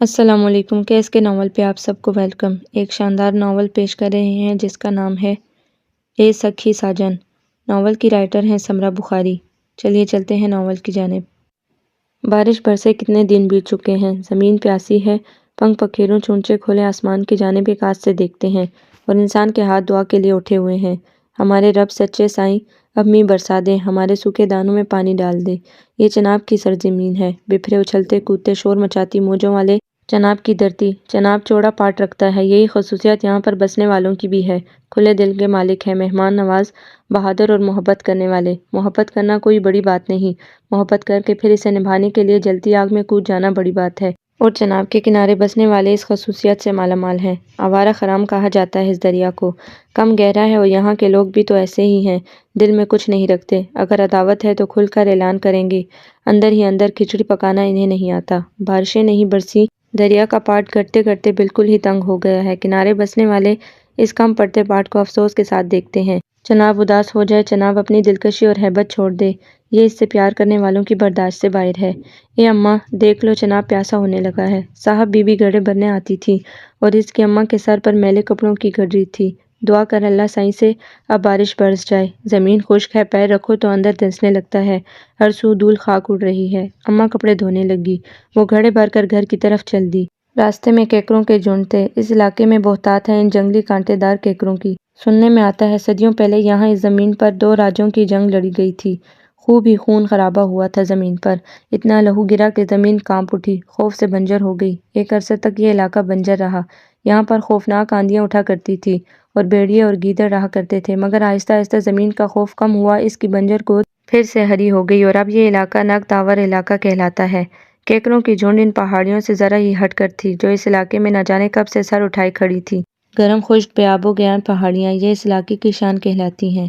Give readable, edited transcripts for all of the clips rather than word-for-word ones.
السلام علیکم۔ کیس کے ناول پہ آپ سب کو ویلکم۔ ایک شاندار ناول پیش کر رہے ہیں جس کا نام ہے اے سکھی ساجن۔ ناول کی رائٹر ہیں سمرا بخاری۔ چلیے چلتے ہیں ناول کی جانب۔ بارش برسے کتنے دن بیت چکے ہیں، زمین پیاسی ہے، پنکھ پکھیروں چونچے کھولے آسمان کی جانب ایک آس سے دیکھتے ہیں، اور انسان کے ہاتھ دعا کے لیے اٹھے ہوئے ہیں۔ ہمارے رب سچے سائیں، اب میںہ برسا دے، ہمارے سوکھے دانوں میں پانی ڈال دے۔ یہ چناب کی سرزمین ہے، بپھرے اچھلتے کودتے شور مچاتی موجوں والے چناب کی دھرتی۔ چناب چوڑا پاٹ رکھتا ہے، یہی خصوصیت یہاں پر بسنے والوں کی بھی ہے۔ کھلے دل کے مالک ہیں، مہمان نواز، بہادر اور محبت کرنے والے۔ محبت کرنا کوئی بڑی بات نہیں، محبت کر کے پھر اسے نبھانے کے لیے جلتی آگ میں کود جانا بڑی بات ہے۔ اور چناب کے کنارے بسنے والے اس خصوصیت سے مالا مال ہیں۔ آوارہ خرام کہا جاتا ہے اس دریا کو، کم گہرا ہے، اور یہاں کے لوگ بھی تو ایسے ہی ہیں، دل میں کچھ نہیں رکھتے۔ اگر عداوت ہے تو کھل کر اعلان کریں گے، اندر ہی اندر کھچڑی پکانا انہیں نہیں آتا۔ بارشیں نہیں برسیں، دریا کا پاٹ گھٹتے گھٹتے بالکل ہی تنگ ہو گیا ہے۔ کنارے بسنے والے اس کم پڑتے پاٹ کو افسوس کے ساتھ دیکھتے ہیں۔ چناب اداس ہو جائے، چناب اپنی دلکشی اور ہیبت چھوڑ دے، یہ اس سے پیار کرنے والوں کی برداشت سے باہر ہے۔ اے اماں، دیکھ لو چناب پیاسا ہونے لگا ہے۔ صاحب بی بی گھڑے بھرنے آتی تھی، اور اس کی اماں کے سر پر میلے کپڑوں کی گھڑی تھی۔ دعا کر اللہ سائیں سے اب بارش برس جائے۔ زمین خشک ہے، پیر رکھو تو اندر دھنسنے لگتا ہے، ہر سو دھول خاک اڑ رہی ہے۔ اماں کپڑے دھونے لگی، وہ گھڑے بھر کر گھر کی طرف چل دی۔ راستے میں کیکروں کے جھنڈ تھے۔ اس علاقے میں بہتات ہے ان جنگلی کانٹے دار کیکروں کی۔ سننے میں آتا ہے صدیوں پہلے یہاں اس زمین پر دو راجوں کی جنگ لڑی گئی تھی۔ خوب ہی خون خرابہ ہوا تھا زمین پر، اتنا لہو گرا کہ زمین کانپ اٹھی، خوف سے بنجر ہو گئی۔ ایک عرصے تک یہ علاقہ بنجر رہا۔ یہاں پر خوفناک آندھیاں اٹھا کرتی تھی، اور بھیڑیے اور گیدڑ رہا کرتے تھے، مگر آہستہ آہستہ زمین کا خوف کم ہوا، اس کی بنجر گود پھر سے ہری ہو گئی، اور اب یہ علاقہ ناگ داور علاقہ کہلاتا ہے۔ کیکروں کی جھنڈ ان پہاڑیوں سے ذرا ہی ہٹ کر تھی، جو اس علاقے میں نہ جانے کب سے سر اٹھائے کھڑی تھی۔ گرم خشک بیاب و گیان پہاڑیاں یہ اس علاقے کی شان کہلاتی ہیں۔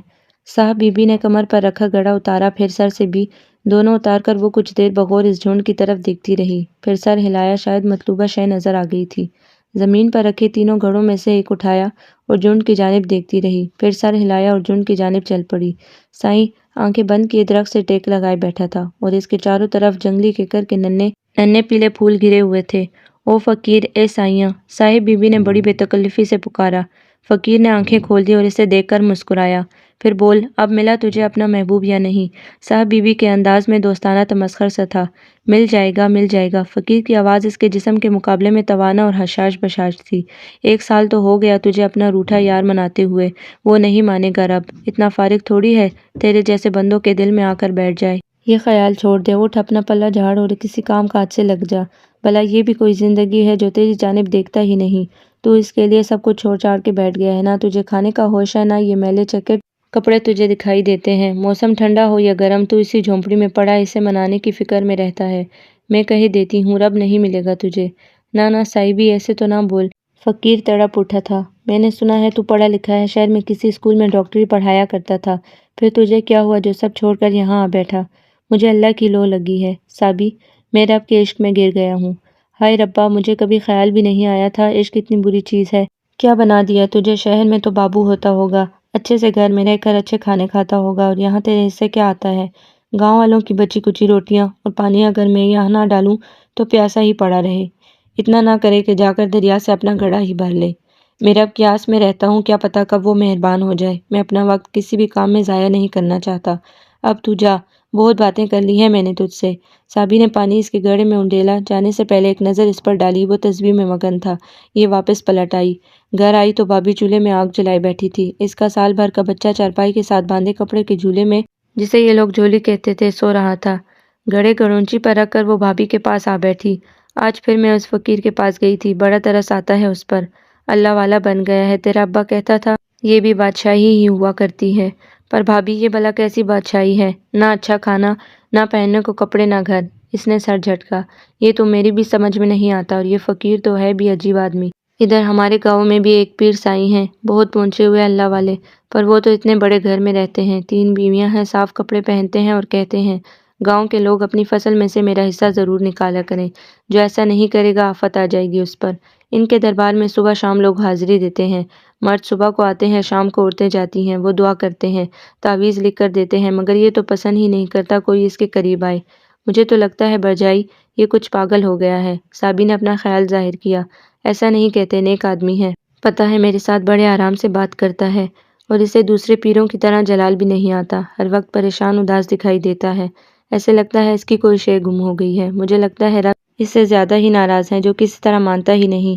صاحب بی بی نے کمر پر رکھا گھڑا اتارا، پھر سر سے بھی، دونوں اتار کر وہ کچھ دیر بغور اس جھنڈ کی طرف دیکھتی رہی، پھر سر ہلایا، شاید مطلوبہ شے نظر آ گئی تھی۔ زمین پر رکھے تینوں گھڑوں میں سے ایک اٹھایا اور جھنڈ کی جانب دیکھتی رہی، پھر سر ہلایا اور جھنڈ کی جانب چل پڑی۔ سائیں آنکھیں بند کیے درخت سے ٹیک لگائے بیٹھا تھا، اور اس کے چاروں طرف جنگلی کیکر کے ننھے پیلے پھول گھرے ہوئے تھے۔ او فقیر، اے سائیاں، صاحب بی بی نے بڑی بے تکلفی سے پکارا۔ فقیر نے آنکھیں کھول دی اور اسے دیکھ کر مسکرایا۔ پھر بول، اب ملا تجھے اپنا محبوب یا نہیں؟ صاحب بی بی کے انداز میں دوستانہ تمسخر سا تھا۔ مل جائے گا، مل جائے گا۔ فقیر کی آواز اس کے جسم کے مقابلے میں توانا اور حشاش بشاش تھی۔ 1 سال تو ہو گیا تجھے اپنا روٹھا یار مناتے ہوئے، وہ نہیں مانے گا رب، اتنا فارغ تھوڑی ہے تیرے جیسے بندوں کے دل میں آ کر بیٹھ جائے۔ یہ خیال چھوڑ دے، اٹھ اپنا پلہ جھاڑ اور کسی کام کاج سے لگ جا۔ بھلا یہ بھی کوئی زندگی ہے جو تیری جانب دیکھتا ہی نہیں؟ تو اس کے لیے سب کچھ چھوڑ چھاڑ کے بیٹھ گیا ہے، نہ تجھے کھانے کا ہوش ہے، نہ یہ میلے چکر کپڑے تجھے دکھائی دیتے ہیں۔ موسم ٹھنڈا ہو یا گرم، تو اسی جھونپڑی میں پڑا اسے منانے کی فکر میں رہتا ہے۔ میں کہے دیتی ہوں، رب نہیں ملے گا تجھے۔ نہ صاحبی، ایسے تو نہ بول۔ فقیر تڑپ اٹھا تھا۔ میں نے سنا ہے تو پڑھا لکھا ہے، شہر میں کسی اسکول میں ڈاکٹری پڑھایا کرتا تھا، پھر تجھے کیا ہوا جو سب چھوڑ کر یہاں آ بیٹھا؟ مجھے اللہ کی لو لگی ہے صاحبی، میں رب کے عشق میں گر گیا ہوں۔ ہائے ربا، مجھے کبھی خیال بھی نہیں آیا تھا عشق اتنی بری چیز ہے۔ کیا بنا دیا تجھے؟ شہر میں تو بابو ہوتا ہوگا، اچھے سے گھر میں رہ کر اچھے کھانے کھاتا ہوگا، اور یہاں تیرے حصے کیا آتا ہے؟ گاؤں والوں کی بچی کچی روٹیاں اور پانی اگر میں یہاں نہ ڈالوں تو پیاسا ہی پڑا رہے، اتنا نہ کرے کہ جا کر دریا سے اپنا گھڑا ہی بھر لے۔ میں رب کی آس میں رہتا ہوں، کیا پتہ کب وہ مہربان ہو جائے۔ میں اپنا وقت کسی بھی کام میں ضائع نہیں کرنا چاہتا۔ اب تو جا، بہت باتیں کر لی ہیں میں نے تجھ سے۔ صابی نے پانی اس کے گھڑے میں انڈیلا، جانے سے پہلے ایک نظر اس پر ڈالی، وہ تسبیح میں مگن تھا۔ یہ واپس پلٹ آئی۔ گھر آئی تو بھابھی چولہے میں آگ جلائے بیٹھی تھی۔ اس کا سال بھر کا بچہ چارپائی کے ساتھ باندھے کپڑے کے جھولے میں، جسے یہ لوگ جھولی کہتے تھے، سو رہا تھا۔ گھڑے گھڑونچی پر رکھ کر وہ بھابھی کے پاس آ بیٹھی۔ آج پھر میں اس فقیر کے پاس گئی تھی، بڑا ترس آتا ہے اس پر، اللہ والا بن گیا ہے۔ تیرا ابا کہتا تھا یہ بھی بادشاہی ہی ہوا کرتی ہے، پر بھابھی یہ بھلا کیسی بادشاہی ہے؟ نہ اچھا کھانا، نہ پہننے کو کپڑے، نہ گھر۔ اس نے سر جھٹکا۔ یہ تو میری بھی سمجھ میں نہیں آتا، اور یہ فقیر تو ہے بھی عجیب آدمی۔ ادھر ہمارے گاؤں میں بھی ایک پیر سائیں ہیں، بہت پہنچے ہوئے اللہ والے، پر وہ تو اتنے بڑے گھر میں رہتے ہیں، 3 بیویاں ہیں، صاف کپڑے پہنتے ہیں، اور کہتے ہیں گاؤں کے لوگ اپنی فصل میں سے میرا حصہ ضرور نکالا کریں، جو ایسا نہیں کرے گا آفت آ جائے گی اس پر۔ ان کے دربار میں صبح شام لوگ حاضری دیتے ہیں، مرد صبح کو آتے ہیں، شام کو عورتیں جاتی ہیں، وہ دعا کرتے ہیں، تعویذ لکھ کر دیتے ہیں، مگر یہ تو پسند ہی نہیں کرتا کوئی اس کے قریب آئے۔ مجھے تو لگتا ہے برجائی یہ کچھ پاگل ہو گیا ہے۔ صابی نے اپنا خیال ظاہر کیا۔ ایسا نہیں کہتے، نیک آدمی ہے، پتہ ہے میرے ساتھ بڑے آرام سے بات کرتا ہے، اور اسے دوسرے پیروں کی طرح جلال بھی نہیں آتا، ہر وقت پریشان اداس دکھائی دیتا ہے، ایسے لگتا ہے اس کی کوئی شے گم ہو گئی ہے۔ مجھے لگتا ہے رب اس سے زیادہ ہی ناراض ہیں جو کسی طرح مانتا ہی نہیں۔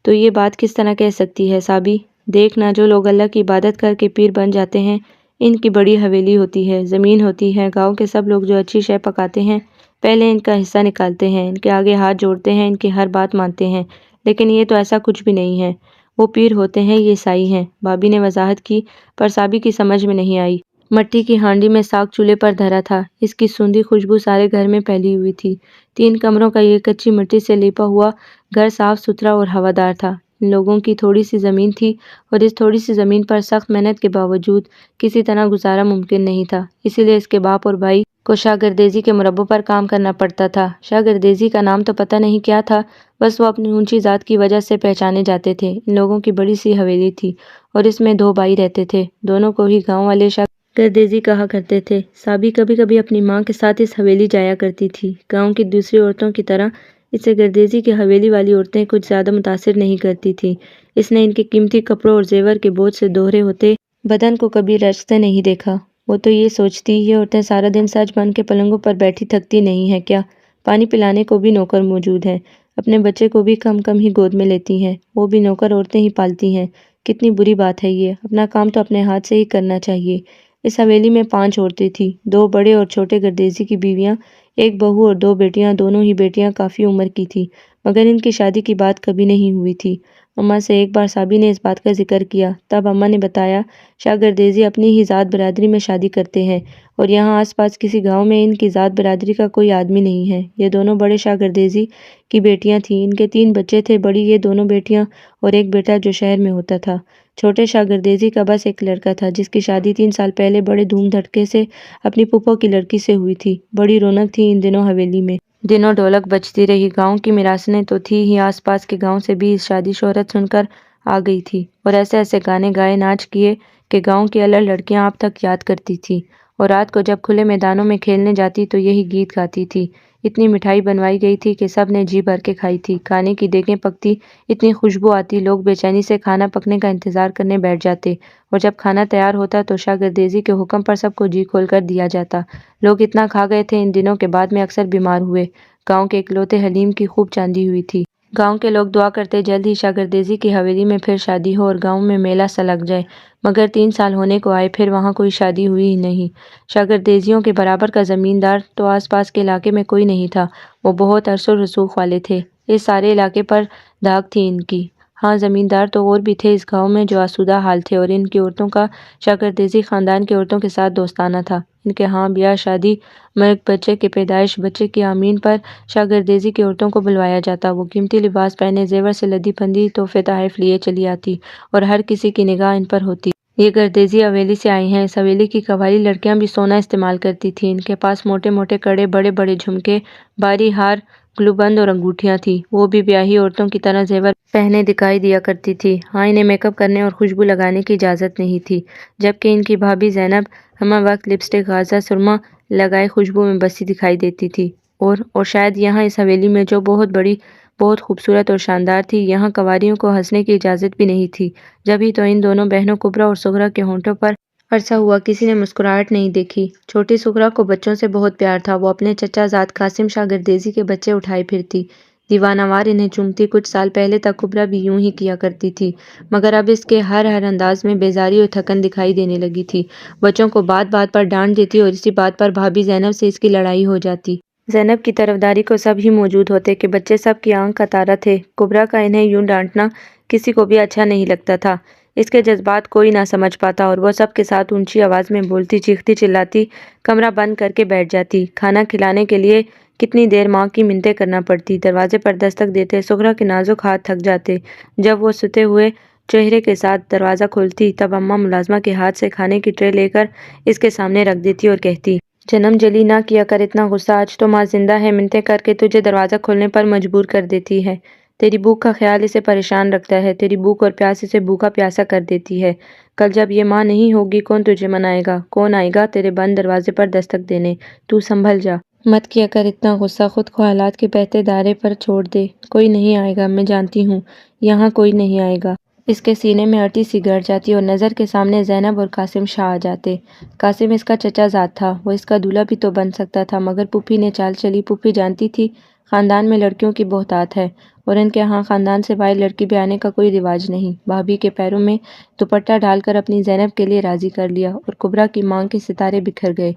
تو یہ بات کس طرح کہہ سکتی ہے صابی؟ دیکھ نہ، جو لوگ اللہ کی عبادت کر کے پیر بن جاتے ہیں، ان کی بڑی حویلی ہوتی ہے، زمین ہوتی ہے، گاؤں کے سب لوگ جو اچھی شے پکاتے ہیں پہلے ان کا حصہ نکالتے ہیں، ان کے آگے ہاتھ جوڑتے ہیں، ان کی ہر بات مانتے ہیں، لیکن یہ تو ایسا کچھ بھی نہیں ہے، وہ پیر ہوتے ہیں، یہ عیسائی ہیں۔ بھابی نے وضاحت کی، پر صابی کی سمجھ میں نہیں آئی۔ مٹی کی ہانڈی میں ساگ چولہے پر دھرا تھا، اس کی سوندھی خوشبو سارے گھر میں پھیلی ہوئی تھی۔ 3 کمروں کا یہ کچی مٹی سے لیپا ہوا گھر صاف ستھرا اور ہوادار تھا۔ ان لوگوں کی تھوڑی سی زمین تھی، اور اس تھوڑی سی زمین پر سخت محنت کے باوجود کسی طرح گزارا ممکن نہیں تھا، اسی لیے اس کے باپ اور بھائی کو شاگردیزی کے مربوں پر کام کرنا پڑتا تھا۔ شاگردیزی کا نام تو پتہ نہیں کیا تھا، بس وہ اپنی اونچی ذات کی وجہ سے پہچانے جاتے تھے۔ ان لوگوں کی بڑی سی حویلی تھی، اور اس میں 2 بھائی رہتے تھے، دونوں کو ہی گاؤں والے شاگردیزی کہا کرتے تھے۔ صابی کبھی کبھی اپنی ماں کے ساتھ اس حویلی جایا کرتی تھی۔ گاؤں کی دوسری عورتوں کی طرح اسے گردیزی کی حویلی والی عورتیں کچھ زیادہ متاثر نہیں کرتی تھیں۔ اس نے ان کے قیمتی کپڑوں اور زیور کے بوجھ سے دوہرے ہوتے بدن کو کبھی لرزتے نہیں دیکھا۔ وہ تو یہ سوچتی، یہ عورتیں سارا دن سج بن کے پلنگوں پر بیٹھی تھکتی نہیں ہیں کیا؟ پانی پلانے کو بھی نوکر موجود ہیں، اپنے بچے کو بھی کم کم ہی گود میں لیتی ہیں، وہ بھی نوکر عورتیں ہی پالتی ہیں۔ کتنی بری بات ہے یہ، اپنا کام تو اپنے ہاتھ سے ہی کرنا چاہیے۔ اس حویلی میں 5 عورتیں تھیں، 2 بڑے اور چھوٹے گردیزی کی بیویاں، 1 بہو اور 2 بیٹیاں، دونوں ہی بیٹیاں کافی عمر کی تھیں، مگر ان کی شادی کی بات کبھی نہیں ہوئی تھی۔ اماں سے ایک بار صابی نے اس بات کا ذکر کیا، تب اماں نے بتایا، شاگردیزی اپنی ہی ذات برادری میں شادی کرتے ہیں، اور یہاں آس پاس کسی گاؤں میں ان کی ذات برادری کا کوئی آدمی نہیں ہے۔ یہ دونوں بڑے شاگردیزی کی بیٹیاں تھیں، ان کے 3 بچے تھے، بڑی یہ دونوں بیٹیاں اور ایک بیٹا جو شہر میں ہوتا تھا۔ چھوٹے شاگردیزی کا بس ایک لڑکا تھا، جس کی شادی 3 سال پہلے بڑے دھوم دھڑکے سے اپنی پھپھو کی لڑکی سے ہوئی تھی۔ بڑی رونق تھی ان دنوں حویلی میں، دنوں ڈھولک بجتی رہی، گاؤں کی میراسنیں تو تھی ہی، آس پاس کے گاؤں سے بھی اس شادی شہرت سن کر آ گئی تھی، اور ایسے ایسے گانے گائے، ناچ کیے کہ گاؤں کی الڑ لڑکیاں اب تک یاد کرتی تھیں، اور رات کو جب کھلے میدانوں میں کھیلنے جاتی تو یہی گیت گاتی تھی۔ اتنی مٹھائی بنوائی گئی تھی کہ سب نے جی بھر کے کھائی تھی، کھانے کی دیگیں پکتی، اتنی خوشبو آتی، لوگ بے چینی سے کھانا پکنے کا انتظار کرنے بیٹھ جاتے، اور جب کھانا تیار ہوتا تو شاگردیزی کے حکم پر سب کو جی کھول کر دیا جاتا۔ لوگ اتنا کھا گئے تھے ان دنوں کے بعد میں اکثر بیمار ہوئے۔ گاؤں کے اکلوتے حلیم کی خوب چاندی ہوئی تھی۔ گاؤں کے لوگ دعا کرتے جلد ہی شاگردیزی کی حویلی میں پھر شادی ہو اور گاؤں میں میلہ سا لگ جائے، مگر 3 سال ہونے کو آئے، پھر وہاں کوئی شادی ہوئی ہی نہیں۔ شاگردیزیوں کے برابر کا زمیندار تو آس پاس کے علاقے میں کوئی نہیں تھا، وہ بہت عرص و رسوخ والے تھے، اس سارے علاقے پر دھاک تھی ان کی۔ ہاں، زمیندار تو اور بھی تھے اس گاؤں میں جو آسودہ حال تھے، اور ان کی عورتوں کا شاگردیزی خاندان کی عورتوں کے ساتھ دوستانہ تھا۔ ان کے ہاں بیاہ شادی، مرگ، بچے کی پیدائش، بچے کی آمین پر شاگردیزی کی عورتوں کو بلوایا جاتا، وہ قیمتی لباس پہنے، زیور سے لدی پھندی تحفے تحائف لیے چلی آتی، اور ہر کسی کی نگاہ ان پر ہوتی۔ یہ گردیزی حویلی سے آئی ہیں، اس حویلی کی قبائلی لڑکیاں بھی سونا استعمال کرتی تھیں، ان کے پاس موٹے موٹے کڑے، بڑے بڑے جھمکے، بھاری ہار، گلوبند اور انگوٹھیاں تھیں، وہ بھی بیاہی عورتوں کی طرح زیور پہنے دکھائی دیا کرتی تھی۔ ہاں، انہیں میک اپ کرنے اور خوشبو لگانے کی اجازت نہیں تھی، جبکہ ان کی بھابھی زینب ہمہ وقت لپسٹک، غازہ، سرما لگائے خوشبو میں بسی دکھائی دیتی تھی۔ اور شاید یہاں اس حویلی میں جو بہت بڑی، بہت خوبصورت اور شاندار تھی، یہاں کنواریوں کو ہنسنے کی اجازت بھی نہیں تھی۔ جبھی تو ان دونوں بہنوں کبریٰ اور صغریٰ کے ہونٹوں پر عرصہ ہوا کسی نے مسکراہٹ نہیں دیکھی۔ چھوٹی صغریٰ کو بچوں سے بہت پیار تھا، وہ اپنے چچا زاد قاسم شاگردیزی کے بچے اٹھائے پھرتی، دیوانہ وار انہیں چومتی۔ کچھ سال پہلے تک کبریٰ بھی یوں ہی کیا کرتی تھی، مگر اب اس کے ہر انداز میں بیزاری اور تھکن دکھائی دینے لگی تھی۔ بچوں کو بات بات پر ڈانٹ دیتی، اور اسی بات پر بھابھی زینب سے اس کی لڑائی ہو جاتی۔ زینب کی طرفداری کو سب ہی موجود ہوتے کہ بچے سب کی آنکھ کا تارا تھے، کبریٰ کا انہیں یوں ڈانٹنا کسی کو بھی اچھا نہیں لگتا تھا۔ اس کے جذبات کوئی نہ سمجھ پاتا، اور وہ سب کے ساتھ اونچی آواز میں بولتی، چیختی چلاتی، کمرہ بند کر کے بیٹھ جاتی۔ کھانا کھلانے کے لیے کتنی دیر ماں کی منتیں کرنا پڑتی، دروازے پر دستک دیتے صغریٰ کے نازک ہاتھ تھک جاتے۔ جب وہ ستے ہوئے چہرے کے ساتھ دروازہ کھولتی، تب اماں ملازمہ کے ہاتھ سے کھانے کی ٹرے لے کر اس کے سامنے رکھ دیتی اور کہتی، جنم جلی نہ کیا کر اتنا غصہ، آج تو ماں زندہ ہے، منتیں کر کے تجھے دروازہ کھولنے پر مجبور کر دیتی ہے۔ تیری بھوک کا خیال اسے پریشان رکھتا ہے، تیری بھوک اور پیاس اسے بھوکا پیاسا کر دیتی ہے۔ کل جب یہ ماں نہیں ہوگی، کون تجھے منائے گا، کون آئے گا تیرے بند دروازے پر دستک دینے، تو سنبھل جا۔ مت کیا کر اتنا غصہ، خود کو حالات کے بہتے دائرے پر چھوڑ دے۔ کوئی نہیں آئے گا، میں جانتی ہوں یہاں کوئی نہیں آئے گا۔ اس کے سینے میں اٹی سی گڑ جاتی اور نظر کے سامنے زینب اور قاسم شاہ آ جاتے۔ قاسم اس کا چچا زاد تھا، وہ اس کا دولہا بھی تو بن سکتا تھا، مگر پھوپھی نے چال چلی۔ پھوپھی جانتی تھی خاندان میں لڑکیوں کی بہتات ہے اور ان کے ہاں خاندان سے باہر لڑکی بیانے کا کوئی رواج نہیں۔ بھابھی کے پیروں میں دوپٹہ ڈال کر اپنی زینب کے لیے راضی کر لیا اور کبریٰ کی مانگ کے ستارے بکھر گئے۔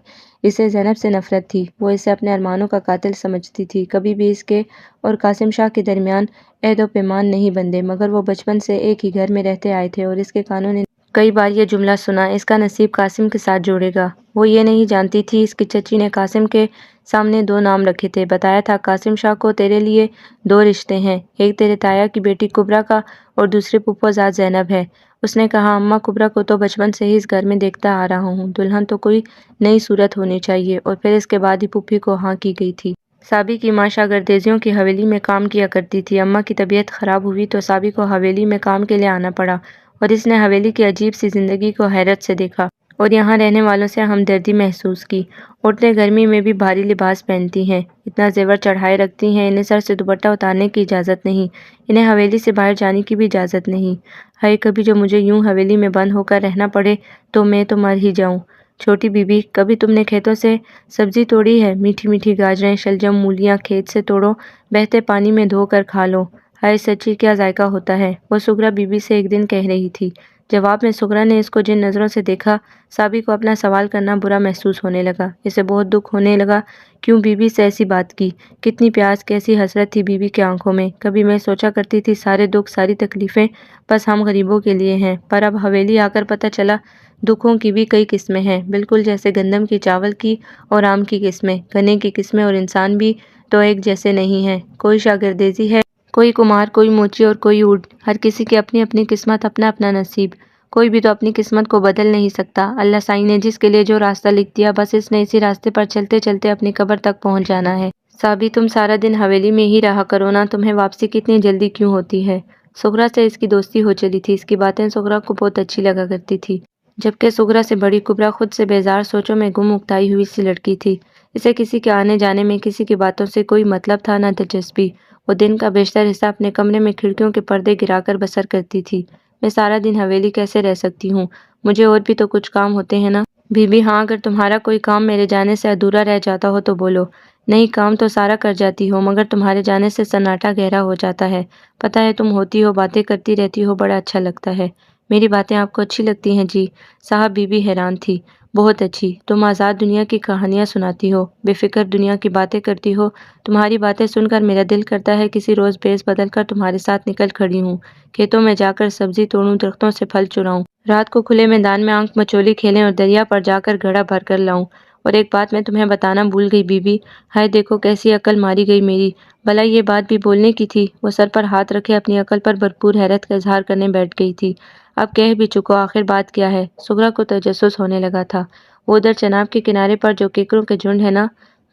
اسے زینب سے نفرت تھی، وہ اسے اپنے ارمانوں کا قاتل سمجھتی تھی۔ کبھی بھی اس کے اور قاسم شاہ کے درمیان عہد و پیمان نہیں بندھے، مگر وہ بچپن سے ایک ہی گھر میں رہتے آئے تھے اور اس کے کانوں نے کئی بار یہ جملہ سنا، اس کا نصیب قاسم کے ساتھ جوڑے گا۔ وہ یہ نہیں جانتی تھی اس کی چچی نے قاسم کے سامنے دو نام رکھے تھے۔ بتایا تھا قاسم شاہ کو تیرے لیے دو رشتے ہیں، ایک تیرے تایا کی بیٹی کبریٰ کا اور دوسری پھپھو زاد زینب ہے۔ اس نے کہا اماں کبریٰ کو تو بچپن سے ہی اس گھر میں دیکھتا آ رہا ہوں، دلہن تو کوئی نئی صورت ہونی چاہیے، اور پھر اس کے بعد ہی پھوپھی کو ہاں کی گئی تھی۔ سابی کی ماں شاگردیزیوں کی حویلی میں کام کیا کرتی تھی۔ اماں کی طبیعت خراب ہوئی تو سابی کو حویلی میں کام کے لیے آنا پڑا اور اس نے حویلی کی عجیب سی زندگی کو حیرت سے دیکھا اور یہاں رہنے والوں سے ہمدردی محسوس کی۔ عورتیں گرمی میں بھی بھاری لباس پہنتی ہیں، اتنا زیور چڑھائے رکھتی ہیں، انہیں سر سے دوپٹہ اتارنے کی اجازت نہیں، انہیں حویلی سے باہر جانے کی بھی اجازت نہیں۔ ہائے کبھی جو مجھے یوں حویلی میں بند ہو کر رہنا پڑے تو میں تو مر ہی جاؤں۔ چھوٹی بی بی کبھی تم نے کھیتوں سے سبزی توڑی ہے؟ میٹھی میٹھی گاجریں، شلجم، مولیاں کھیت سے توڑو، بہتے پانی میں دھو کر کھا لو، ہائے سچی کیا ذائقہ ہوتا ہے، وہ سغرا بی بی سے ایک دن کہہ رہی تھی۔ جواب میں سغرا نے اس کو جن نظروں سے دیکھا، سابی کو اپنا سوال کرنا برا محسوس ہونے لگا۔ اسے بہت دکھ ہونے لگا، کیوں بی بی سے ایسی بات کی؟ کتنی پیاس کیسی حسرت تھی بی بی کی آنکھوں میں۔ کبھی میں سوچا کرتی تھی سارے دکھ ساری تکلیفیں بس ہم غریبوں کے لیے ہیں، پر اب حویلی آ کر پتہ چلا دکھوں کی بھی کئی قسمیں ہیں، بالکل جیسے گندم کی، چاول کی اور آم کی قسمیں، گنے کی قسمیں، اور انسان بھی تو ایک جیسے نہیں ہیں۔ کوئی شاگردیزی ہے، کوئی کمہار، کوئی موچی اور کوئی اونٹ، ہر کسی کی اپنی اپنی قسمت، اپنا اپنا نصیب، کوئی بھی تو اپنی قسمت کو بدل نہیں سکتا۔ اللہ سائی نے جس کے لیے جو راستہ لکھ دیا، بس اس نے اسی راستے پر چلتے چلتے اپنی قبر تک پہنچ جانا ہے۔ سابی تم سارا دن حویلی میں ہی رہا کرو نا، تمہیں واپسی کی اتنی جلدی کیوں ہوتی ہے؟ سغرا سے اس کی دوستی ہو چلی تھی، اس کی باتیں سغرا کو بہت اچھی لگا کرتی تھی، جبکہ سغرا سے بڑی کبریٰ خود سے بیزار سوچوں میں گم اکتائی ہوئی سی لڑکی تھی۔ اسے کسی کے آنے جانے میں کسی کی باتوں سے کوئی مطلب تھا نہ دلچسپی۔ وہ دن کا بیشتر حصہ اپنے کمرے میں کھڑکیوں کے پردے گرا کر بسر کرتی تھی۔ میں سارا دن حویلی کیسے رہ سکتی ہوں؟ مجھے اور بھی تو کچھ کام ہوتے ہیں نا۔ بی بی ہاں اگر تمہارا کوئی کام میرے جانے سے ادھورا رہ جاتا ہو تو بولو۔ نہیں کام تو سارا کر جاتی ہو، مگر تمہارے جانے سے سناٹا گہرا ہو جاتا ہے۔ پتہ ہے تم ہوتی ہو باتیں کرتی رہتی ہو، بڑا اچھا لگتا ہے۔ میری باتیں آپ کو اچھی لگتی ہیں جی؟ صاحب بی بی حیران تھی۔ بہت اچھی، تم آزاد دنیا کی کہانیاں سناتی ہو، بے فکر دنیا کی باتیں کرتی ہو، تمہاری باتیں سن کر میرا دل کرتا ہے کسی روز بیس بدل کر تمہارے ساتھ نکل کھڑی ہوں، کھیتوں میں جا کر سبزی توڑوں، درختوں سے پھل چراؤں، رات کو کھلے میدان میں آنکھ مچولی کھیلیں اور دریا پر جا کر گھڑا بھر کر لاؤں۔ اور ایک بات میں تمہیں بتانا بھول گئی بی بی، ہائے دیکھو کیسی عقل ماری گئی میری، بھلا یہ بات بھی بولنے کی تھی؟ وہ سر پر ہاتھ رکھے اپنی عقل پر بھرپور حیرت کا اظہار کرنے بیٹھ گئی تھی۔ اب کہہ بھی چکو، آخر بات کیا ہے؟ سغرا کو تجسس ہونے لگا تھا۔ وہ ادھر چناب کے کنارے پر جو کیکڑوں کے جھنڈ ہے نا؟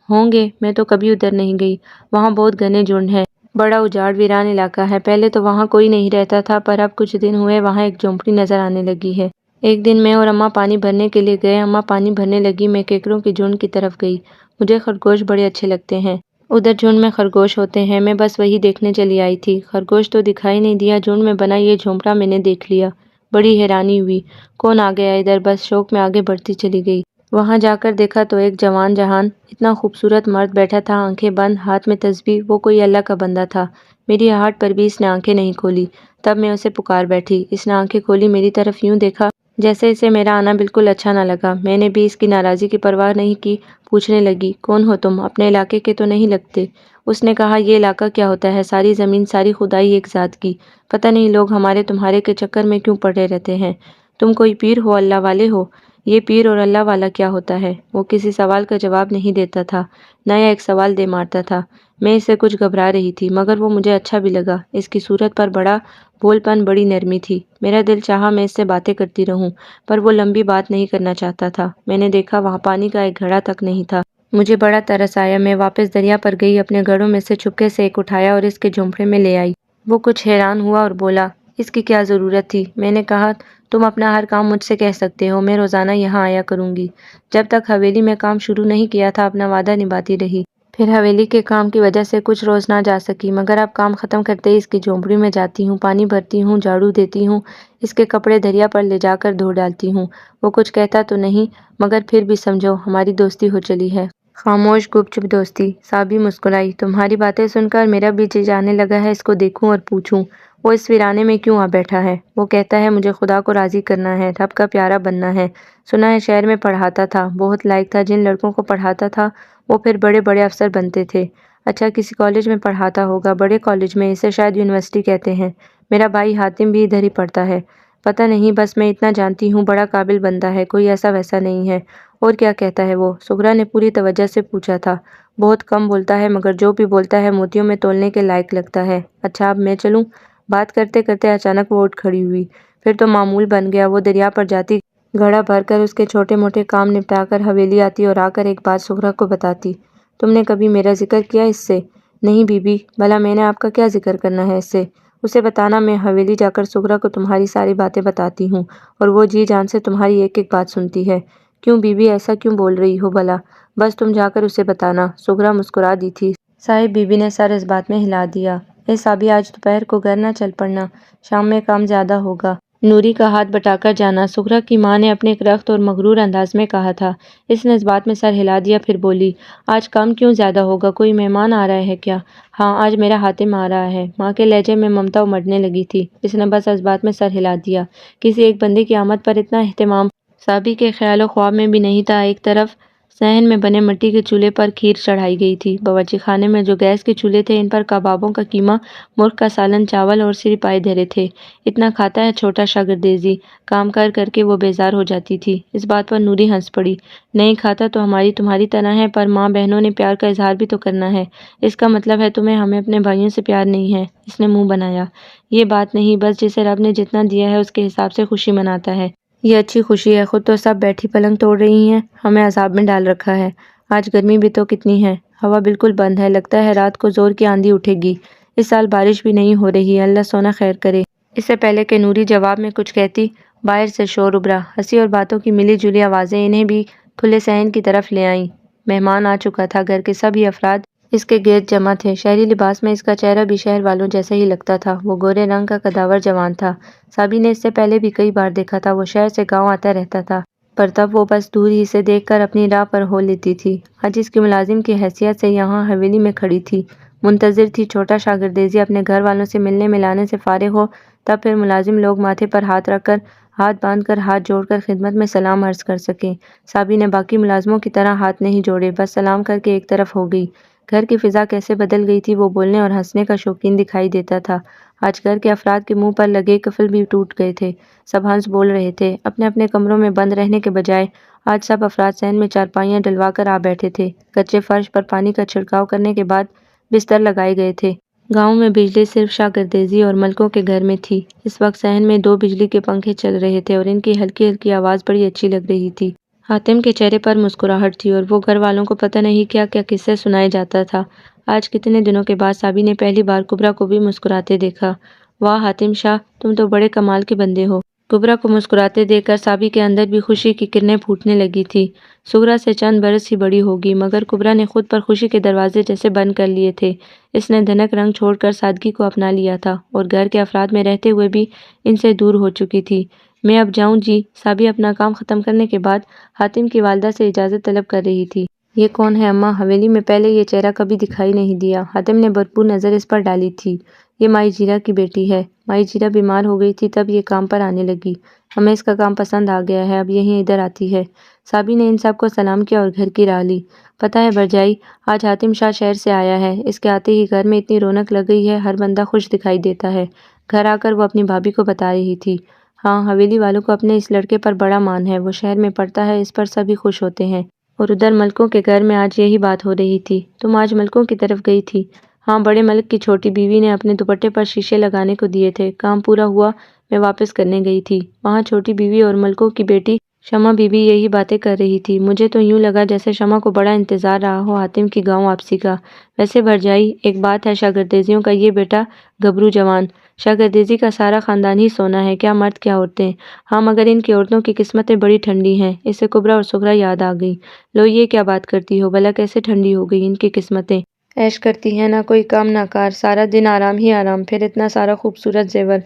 ہوں گے، میں تو کبھی ادھر نہیں گئی، وہاں بہت گھنے جھنڈ ہیں، بڑا اجاڑ ویران علاقہ ہے، پہلے تو وہاں کوئی نہیں رہتا تھا، پر اب کچھ دن ہوئے وہاں ایک جھونپڑی نظر آنے لگی ہے۔ ایک دن میں اور اماں پانی بھرنے کے لیے گئے، اماں پانی بھرنے لگی، میں کیکڑوں کے جھنڈ کی طرف گئی، مجھے خرگوش بڑے اچھے لگتے ہیں، ادھر جھنڈ میں خرگوش ہوتے ہیں، میں بس وہی دیکھنے چلی آئی تھی، خرگوش تو دکھائی نہیں دیا، جھنڈ میں بنا یہ جھونپڑا میں نے دیکھ لیا، بڑی حیرانی ہوئی، کون آ گیا ادھر؟ بس شوق میں آگے بڑھتی چلی گئی، وہاں جا کر دیکھا تو ایک جوان جہان اتنا خوبصورت مرد بیٹھا تھا، آنکھیں بند، ہاتھ میں تسبیح، وہ کوئی اللہ کا بندہ تھا۔ میری آہٹ پر بھی اس نے آنکھیں نہیں کھولی، تب میں اسے پکار بیٹھی، اس نے آنکھیں کھولی، میری طرف یوں دیکھا جیسے اسے میرا آنا بالکل اچھا نہ لگا، میں نے بھی اس کی ناراضی کی پرواہ نہیں کی، پوچھنے لگی کون ہو تم؟ اپنے علاقے کے تو نہیں لگتے؟ اس نے کہا یہ علاقہ کیا ہوتا ہے، ساری زمین ساری خدائی ایک ذات کی، پتہ نہیں لوگ ہمارے تمہارے کے چکر میں کیوں پڑے رہتے ہیں، تم کوئی پیر ہو، اللہ والے ہو؟ یہ پیر اور اللہ والا کیا ہوتا ہے؟ وہ کسی سوال کا جواب نہیں دیتا تھا، نیا ایک سوال دے مارتا تھا۔ میں اس سے کچھ گھبرا رہی تھی، مگر وہ مجھے اچھا بھی لگا، اس کی صورت پر بڑا بھول پن، بڑی نرمی تھی، میرا دل چاہا میں اس سے باتیں کرتی رہوں، پر وہ لمبی بات نہیں کرنا چاہتا تھا۔ میں نے دیکھا وہاں پانی کا ایک گھڑا تک نہیں تھا، مجھے بڑا ترس آیا، میں واپس دریا پر گئی، اپنے گھڑوں میں سے چپکے سے ایک اٹھایا اور اس کے جھونپڑے میں لے آئی۔ وہ کچھ حیران ہوا اور بولا اس کی کیا ضرورت تھی؟ میں نے کہا تم اپنا ہر کام مجھ سے کہہ سکتے ہو، میں روزانہ یہاں آیا کروں گی۔ جب تک حویلی میں کام شروع نہیں کیا تھا اپنا وعدہ نبھاتی رہی۔ پھر حویلی کے کام کی وجہ سے کچھ روز نہ جا سکی، مگر اب کام ختم کرتے ہی اس کی جھونپڑی میں جاتی ہوں، پانی بھرتی ہوں، جھاڑو دیتی ہوں، اس کے کپڑے دریا پر لے جا کر دھو ڈالتی ہوں۔ وہ کچھ کہتا تو نہیں، مگر پھر بھی سمجھو ہماری دوستی ہو چلی ہے۔ خاموش گپ چپ دوستی۔ صابی مسکرائی۔ تمہاری باتیں سن کر میرا بھی جی جانے لگا ہے اس کو دیکھوں اور پوچھوں وہ اس ویرانے میں کیوں آ بیٹھا ہے۔ وہ کہتا ہے مجھے خدا کو راضی کرنا ہے، رب کا پیارا بننا ہے۔ سنا ہے شہر میں پڑھاتا تھا، بہت لائق تھا، جن لڑکوں کو پڑھاتا تھا وہ پھر بڑے بڑے افسر بنتے تھے۔ اچھا کسی کالج میں پڑھاتا ہوگا، بڑے کالج میں، اسے شاید یونیورسٹی کہتے ہیں۔ میرا بھائی حاتم بھی ادھر ہی پڑھتا ہے۔ پتہ نہیں، بس میں اتنا جانتی ہوں بڑا قابل بندہ ہے، کوئی ایسا ویسا نہیں ہے۔ اور کیا کہتا ہے وہ؟ سغرا نے پوری توجہ سے پوچھا تھا۔ بہت کم بولتا ہے مگر جو بھی بولتا ہے موتیوں میں تولنے کے لائق لگتا ہے۔ اچھا اب میں چلوں؟ بات کرتے کرتے اچانک وہ اٹھ کھڑی ہوئی۔ پھر تو معمول بن گیا، وہ دریا پر جاتی، گھڑا بھر کر اس کے چھوٹے موٹے کام نپٹا کر حویلی آتی اور آ کر ایک بات سغرا کو بتاتی۔ تم نے کبھی میرا ذکر کیا اس سے؟ نہیں بی بی، بھلا میں نے آپ کا کیا ذکر کرنا ہے اس سے؟ اسے بتانا میں حویلی جا کر سغرا کو تمہاری ساری باتیں بتاتی ہوں اور وہ جی جان سے تمہاری ایک ایک بات سنتی ہے۔ کیوں بی بی ایسا کیوں بول رہی ہو بھلا؟ بس تم جا کر اسے بتانا۔ سغرا مسکرا دی تھی۔ صاحب بی بی نے سر اس بات میں ہلا دیا۔ اے صابی آج دوپہر کو گھر نہ چل پڑنا، شام میں کام زیادہ ہوگا۔ نوری کا ہاتھ بٹا کر جانا سغرا کی ماں نے اپنے ایک رخت اور مغرور انداز میں کہا تھا۔ اس نے اس بات میں سر ہلا دیا، پھر بولی آج کام کیوں زیادہ ہوگا؟ کوئی مہمان آ رہا ہے کیا؟ ہاں آج میرا حاتم آ رہا ہے۔ ماں کے لہجے میں ممتا امڑنے لگی تھی۔ اس نے بس اس بات میں سر ہلا دیا۔ کسی ایک بندے کی آمد پر اتنا اہتمام صابی کے خیال و خواب میں بھی نہیں تھا۔ ایک طرف صحن میں بنے مٹی کے چولہے پر کھیر چڑھائی گئی تھی، باورچی خانے میں جو گیس کے چولہے تھے ان پر کبابوں کا قیمہ، مرغ کا سالن، چاول اور صرف پائے دھرے تھے۔ اتنا کھاتا ہے چھوٹا شاگردیزی، کام کر کے وہ بیزار ہو جاتی تھی۔ اس بات پر نوری ہنس پڑی۔ نہیں کھاتا تو ہماری تمہاری طرح ہے، پر ماں بہنوں نے پیار کا اظہار بھی تو کرنا ہے۔ اس کا مطلب ہے تمہیں ہمیں اپنے بھائیوں سے پیار نہیں ہے؟ اس نے منہ بنایا۔ یہ بات نہیں، بس جسے رب نے جتنا دیا ہے اس کے حساب سے خوشی مناتا ہے۔ یہ اچھی خوشی ہے، خود تو سب بیٹھی پلنگ توڑ رہی ہیں، ہمیں عذاب میں ڈال رکھا ہے۔ آج گرمی بھی تو کتنی ہے، ہوا بالکل بند ہے، لگتا ہے رات کو زور کی آندھی اٹھے گی۔ اس سال بارش بھی نہیں ہو رہی، اللہ سونا خیر کرے۔ اس سے پہلے کہ نوری جواب میں کچھ کہتی، باہر سے شور ابھرا، ہنسی اور باتوں کی ملی جلی آوازیں انہیں بھی کھلے صحن کی طرف لے آئیں۔ مہمان آ چکا تھا، گھر کے سبھی افراد اس کے گرد جمع تھے۔ شہری لباس میں اس کا چہرہ بھی شہر والوں جیسا ہی لگتا تھا۔ وہ گورے رنگ کا قداور جوان تھا۔ صابی نے اس سے پہلے بھی کئی بار دیکھا تھا، وہ شہر سے گاؤں آتا رہتا تھا، پر تب وہ بس دور ہی سے دیکھ کر اپنی راہ پر ہو لیتی تھی۔ آج اس کی ملازم کی حیثیت سے یہاں حویلی میں کھڑی تھی، منتظر تھی چھوٹا شاگردیزی اپنے گھر والوں سے ملنے ملانے سے فارغ ہو، تب پھر ملازم لوگ ماتھے پر ہاتھ رکھ کر، ہاتھ باندھ کر، ہاتھ جوڑ کر خدمت میں سلام عرض کر سکیں۔ صابی نے باقی ملازموں کی طرح ہاتھ نہیں جوڑے، بس سلام کر کے ایک طرف ہو گئی۔ گھر کی فضا کیسے بدل گئی تھی، وہ بولنے اور ہنسنے کا شوقین دکھائی دیتا تھا۔ آج گھر کے افراد کے منہ پر لگے قفل بھی ٹوٹ گئے تھے، سب ہنس بول رہے تھے۔ اپنے اپنے کمروں میں بند رہنے کے بجائے آج سب افراد صحن میں چارپائیاں ڈلوا کر آ بیٹھے تھے۔ کچے فرش پر پانی کا چھڑکاؤ کرنے کے بعد بستر لگائے گئے تھے۔ گاؤں میں بجلی صرف شاگردیزی اور ملکوں کے گھر میں تھی۔ اس وقت صحن میں 2 بجلی کے پنکھے چل رہے تھے اور ان کی ہلکی ہلکی آواز بڑی اچھی لگ رہی تھی۔ حاتم کے چہرے پر مسکراہٹ تھی اور وہ گھر والوں کو پتہ نہیں کیا کیا قصے سنائے جاتا تھا۔ آج کتنے دنوں کے بعد صابی نے پہلی بار کبرا کو بھی مسکراتے دیکھا۔ واہ حاتم شاہ، تم تو بڑے کمال کے بندے ہو۔ کبرا کو مسکراتے دیکھ کر صابی کے اندر بھی خوشی کی کرنیں پھوٹنے لگی تھی۔ سغرا سے چند برس ہی بڑی ہوگی، مگر کبرا نے خود پر خوشی کے دروازے جیسے بند کر لیے تھے۔ اس نے دھنک رنگ چھوڑ کر سادگی کو اپنا لیا تھا اور گھر کے افراد میں رہتے ہوئے بھی ان سے دور ہو چکی تھی۔ میں اب جاؤں جی؟ صابی اپنا کام ختم کرنے کے بعد حاتم کی والدہ سے اجازت طلب کر رہی تھی۔ یہ کون ہے اماں؟ حویلی میں پہلے یہ چہرہ کبھی دکھائی نہیں دیا۔ حاتم نے بھرپور نظر اس پر ڈالی تھی۔ یہ مائی جیرا کی بیٹی ہے، مائی جیرا بیمار ہو گئی تھی تب یہ کام پر آنے لگی، ہمیں اس کا کام پسند آ گیا ہے، اب یہیں ادھر آتی ہے۔ صابی نے ان سب کو سلام کیا اور گھر کی راہ لی۔ پتہ ہے بھرجائی، آج حاتم شاہ شہر سے آیا ہے، اس کے آتے ہی گھر میں اتنی رونق لگ گئی ہے، ہر بندہ خوش دکھائی دیتا ہے۔ گھر آ کر وہ اپنی بھابھی کو بتا رہی تھی۔ ہاں حویلی والوں کو اپنے اس لڑکے پر بڑا مان ہے، وہ شہر میں پڑھتا ہے، اس پر سبھی خوش ہوتے ہیں۔ اور ادھر ملکوں کے گھر میں آج یہی بات ہو رہی تھی۔ تم آج ملکوں کی طرف گئی تھی؟ ہاں، بڑے ملک کی چھوٹی بیوی نے اپنے دوپٹے پر شیشے لگانے کو دیے تھے، کام پورا ہوا میں واپس کرنے گئی تھی۔ وہاں چھوٹی بیوی اور ملکوں کی بیٹی شمع بیوی یہی باتیں کر رہی تھی۔ مجھے تو یوں لگا جیسے شمع کو بڑا انتظار رہا ہو حاتم کی گاؤں واپسی کا۔ ویسے بھرجائی ایک بات ہے شاگردیزیوں کا یہ بیٹا گبرو جوان، شاگردیزی کا سارا خاندان ہی سونا ہے، کیا مرد کیا عورتیں۔ ہاں مگر ان کی عورتوں کی قسمتیں بڑی ٹھنڈی ہیں۔ اسے کبرا اور سغرا یاد آ گئی۔ لو یہ کیا بات کرتی ہو، بھلا کیسے ٹھنڈی ہو گئی ان کی قسمتیں؟ عیش کرتی ہیں، نہ کوئی کام نہ کار، سارا دن آرام ہی آرام، پھر اتنا سارا خوبصورت زیور،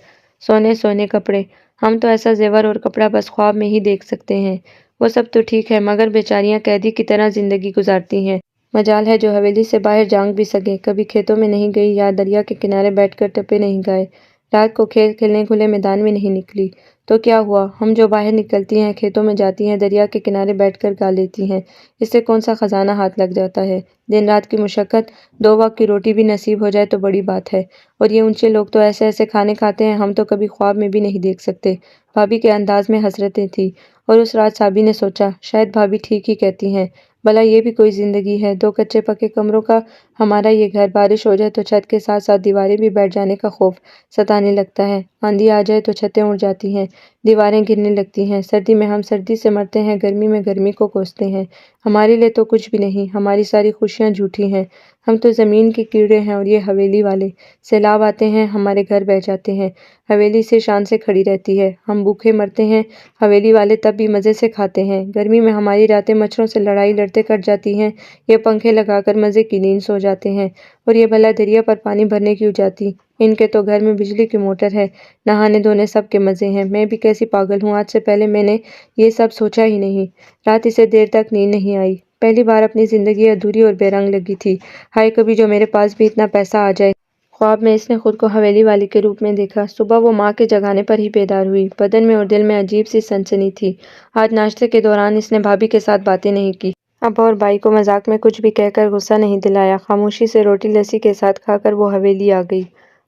سونے سونے کپڑے۔ ہم تو ایسا زیور اور کپڑا بس خواب میں ہی دیکھ سکتے ہیں۔ وہ سب تو ٹھیک ہے مگر بیچاریاں قیدی کی طرح زندگی گزارتی ہیں۔ مجال ہے جو حویلی سے باہر جھانک بھی سکے، کبھی کھیتوں میں نہیں گئی یا دریا کے کنارے بیٹھ کر ٹپے نہیں گائے، رات کو کھیل کھیلنے کھلے میدان میں نہیں نکلی۔ تو کیا ہوا، ہم جو باہر نکلتی ہیں، کھیتوں میں جاتی ہیں، دریا کے کنارے بیٹھ کر گا لیتی ہیں، اس سے کون سا خزانہ ہاتھ لگ جاتا ہے؟ دن رات کی مشقت، 2 وقت کی روٹی بھی نصیب ہو جائے تو بڑی بات ہے۔ اور یہ اونچے لوگ تو ایسے ایسے کھانے کھاتے ہیں، ہم تو کبھی خواب میں بھی نہیں دیکھ سکتے۔ بھابھی کے انداز میں حسرتیں تھیں، اور اس رات صابی نے سوچا شاید بھابھی ٹھیک ہی کہتی ہیں، بھلا یہ بھی کوئی زندگی ہے، 2 کچے پکے کمروں کا ہمارا یہ گھر، بارش ہو جائے تو چھت کے ساتھ ساتھ دیواریں بھی بیٹھ جانے کا خوف ستانے لگتا ہے، آندھی آ جائے تو چھتیں اڑ جاتی ہیں، دیواریں گرنے لگتی ہیں، سردی میں ہم سردی سے مرتے ہیں، گرمی میں گرمی کو کوستے ہیں، ہمارے لیے تو کچھ بھی نہیں، ہماری ساری خوشیاں جھوٹی ہیں، ہم تو زمین کے کیڑے ہیں، اور یہ حویلی والے، سیلاب آتے ہیں ہمارے گھر بہہ جاتے ہیں، حویلی سے شان سے کھڑی رہتی ہے، ہم بھوکے مرتے ہیں، حویلی والے تب بھی مزے سے کھاتے ہیں، گرمی میں ہماری راتیں مچھروں سے لڑائی لڑتے کٹ جاتی ہیں، یہ پنکھے لگا کر مزے کی نیند سو جاتے ہیں، اور یہ بھلا دریا پر پانی بھرنے کیوں جاتی، ان کے تو گھر میں بجلی کی موٹر ہے، نہانے دھونے سب کے مزے ہیں، میں بھی کیسی پاگل ہوں، آج سے پہلے میں نے یہ سب سوچا ہی نہیں، رات اسے دیر تک نیند نہیں آئی، پہلی بار اپنی زندگی ادھوری اور بے رنگ لگی تھی، ہائے کبھی جو میرے پاس بھی اتنا پیسہ آ جائے۔ خواب میں اس نے خود کو حویلی والی کے روپ میں دیکھا۔ صبح وہ ماں کے جگانے پر ہی بیدار ہوئی، بدن میں اور دل میں عجیب سی سنسنی تھی۔ آج ناشتے کے دوران اس نے بھابھی کے ساتھ باتیں نہیں کی، ابا اور بائی کو مذاق میں کچھ بھی کہہ کر غصہ نہیں دلایا، خاموشی سے روٹی لسی کے ساتھ کھا کر وہ حویلی آ گئی۔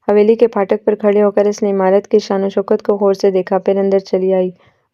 حویلی کے پھاٹک پر کھڑے ہو کر اس نے عمارت کی شان و شوکت کو غور سے دیکھا، پھر اندر چلی آئی۔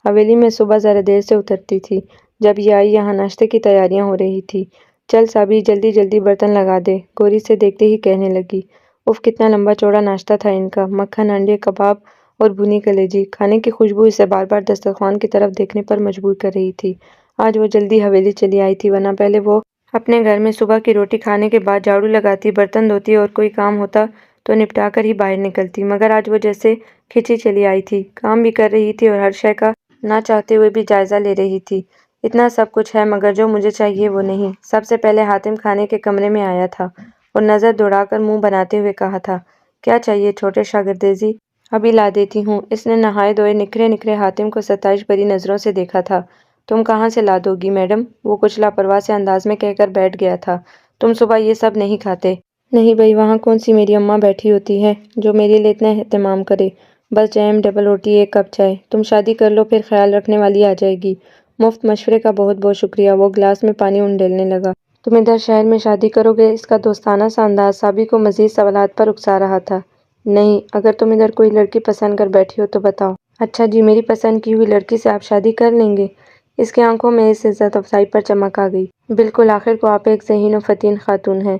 حویلی میں صبح ذرا دیر سے اترتی تھی، جب یہ آئی یہاں ناشتے کی تیاریاں ہو رہی تھی۔ چل صابی جلدی جلدی برتن لگا دے، گوری سے دیکھتے ہی کہنے لگی۔ اف کتنا لمبا چوڑا ناشتہ تھا ان کا، مکھن، انڈے، کباب اور بھنی کلیجی، کھانے کی خوشبو اسے بار بار دسترخوان کی طرف دیکھنے پر مجبور کر رہی تھی۔ آج وہ جلدی حویلی چلی آئی تھی، ورنہ پہلے وہ اپنے گھر میں صبح کی روٹی کھانے کے بعد جھاڑو لگاتی، برتن دھوتی اور کوئی کام ہوتا تو نپٹا کر ہی باہر نکلتی، مگر آج وہ جیسے کھچی چلی آئی تھی، کام بھی کر رہی تھی اور ہر شے کا نہ چاہتے ہوئے بھی جائزہ لے رہی تھی۔ اتنا سب کچھ ہے مگر جو مجھے چاہیے وہ نہیں۔ سب سے پہلے حاتم کھانے کے کمرے میں آیا تھا اور نظر دوڑا کر منہ بناتے ہوئے کہا تھا، کیا چاہیے چھوٹے شاگردیزی؟ ابھی لا دیتی ہوں۔ اس نے نہائے دھوئے نکھرے نکھرے حاتم کو ستائش بھری نظروں سے دیکھا تھا۔ تم کہاں سے لا دو گی میڈم؟ وہ کچھ لاپرواہ سے انداز میں کہہ کر بیٹھ گیا تھا۔ تم صبح یہ سب نہیں کھاتے؟ نہیں بھئی، وہاں کون سی میری اماں بیٹھی ہوتی ہے جو میرے لیے اتنا اہتمام کرے؟ بس جیم، ڈبل روٹی، 1 کپ چائے۔ تم شادی کر لو پھر خیال رکھنے والی آ جائے گی۔ مفت مشورے کا بہت بہت شکریہ۔ وہ گلاس میں پانی انڈیلنے لگا۔ تم ادھر شہر میں شادی کرو گے؟ اس کا دوستانہ سا انداز صابی کو مزید سوالات پر اکسا رہا تھا۔ نہیں، اگر تم ادھر کوئی لڑکی پسند کر بیٹھی ہو تو بتاؤ۔ اچھا جی، میری پسند کی ہوئی لڑکی سے آپ شادی کر لیں گے؟ اس کی آنکھوں میں اس عزت افزائی پر چمک آ گئی۔ بالکل، آخر کو آپ ایک ذہین و فطین خاتون ہیں۔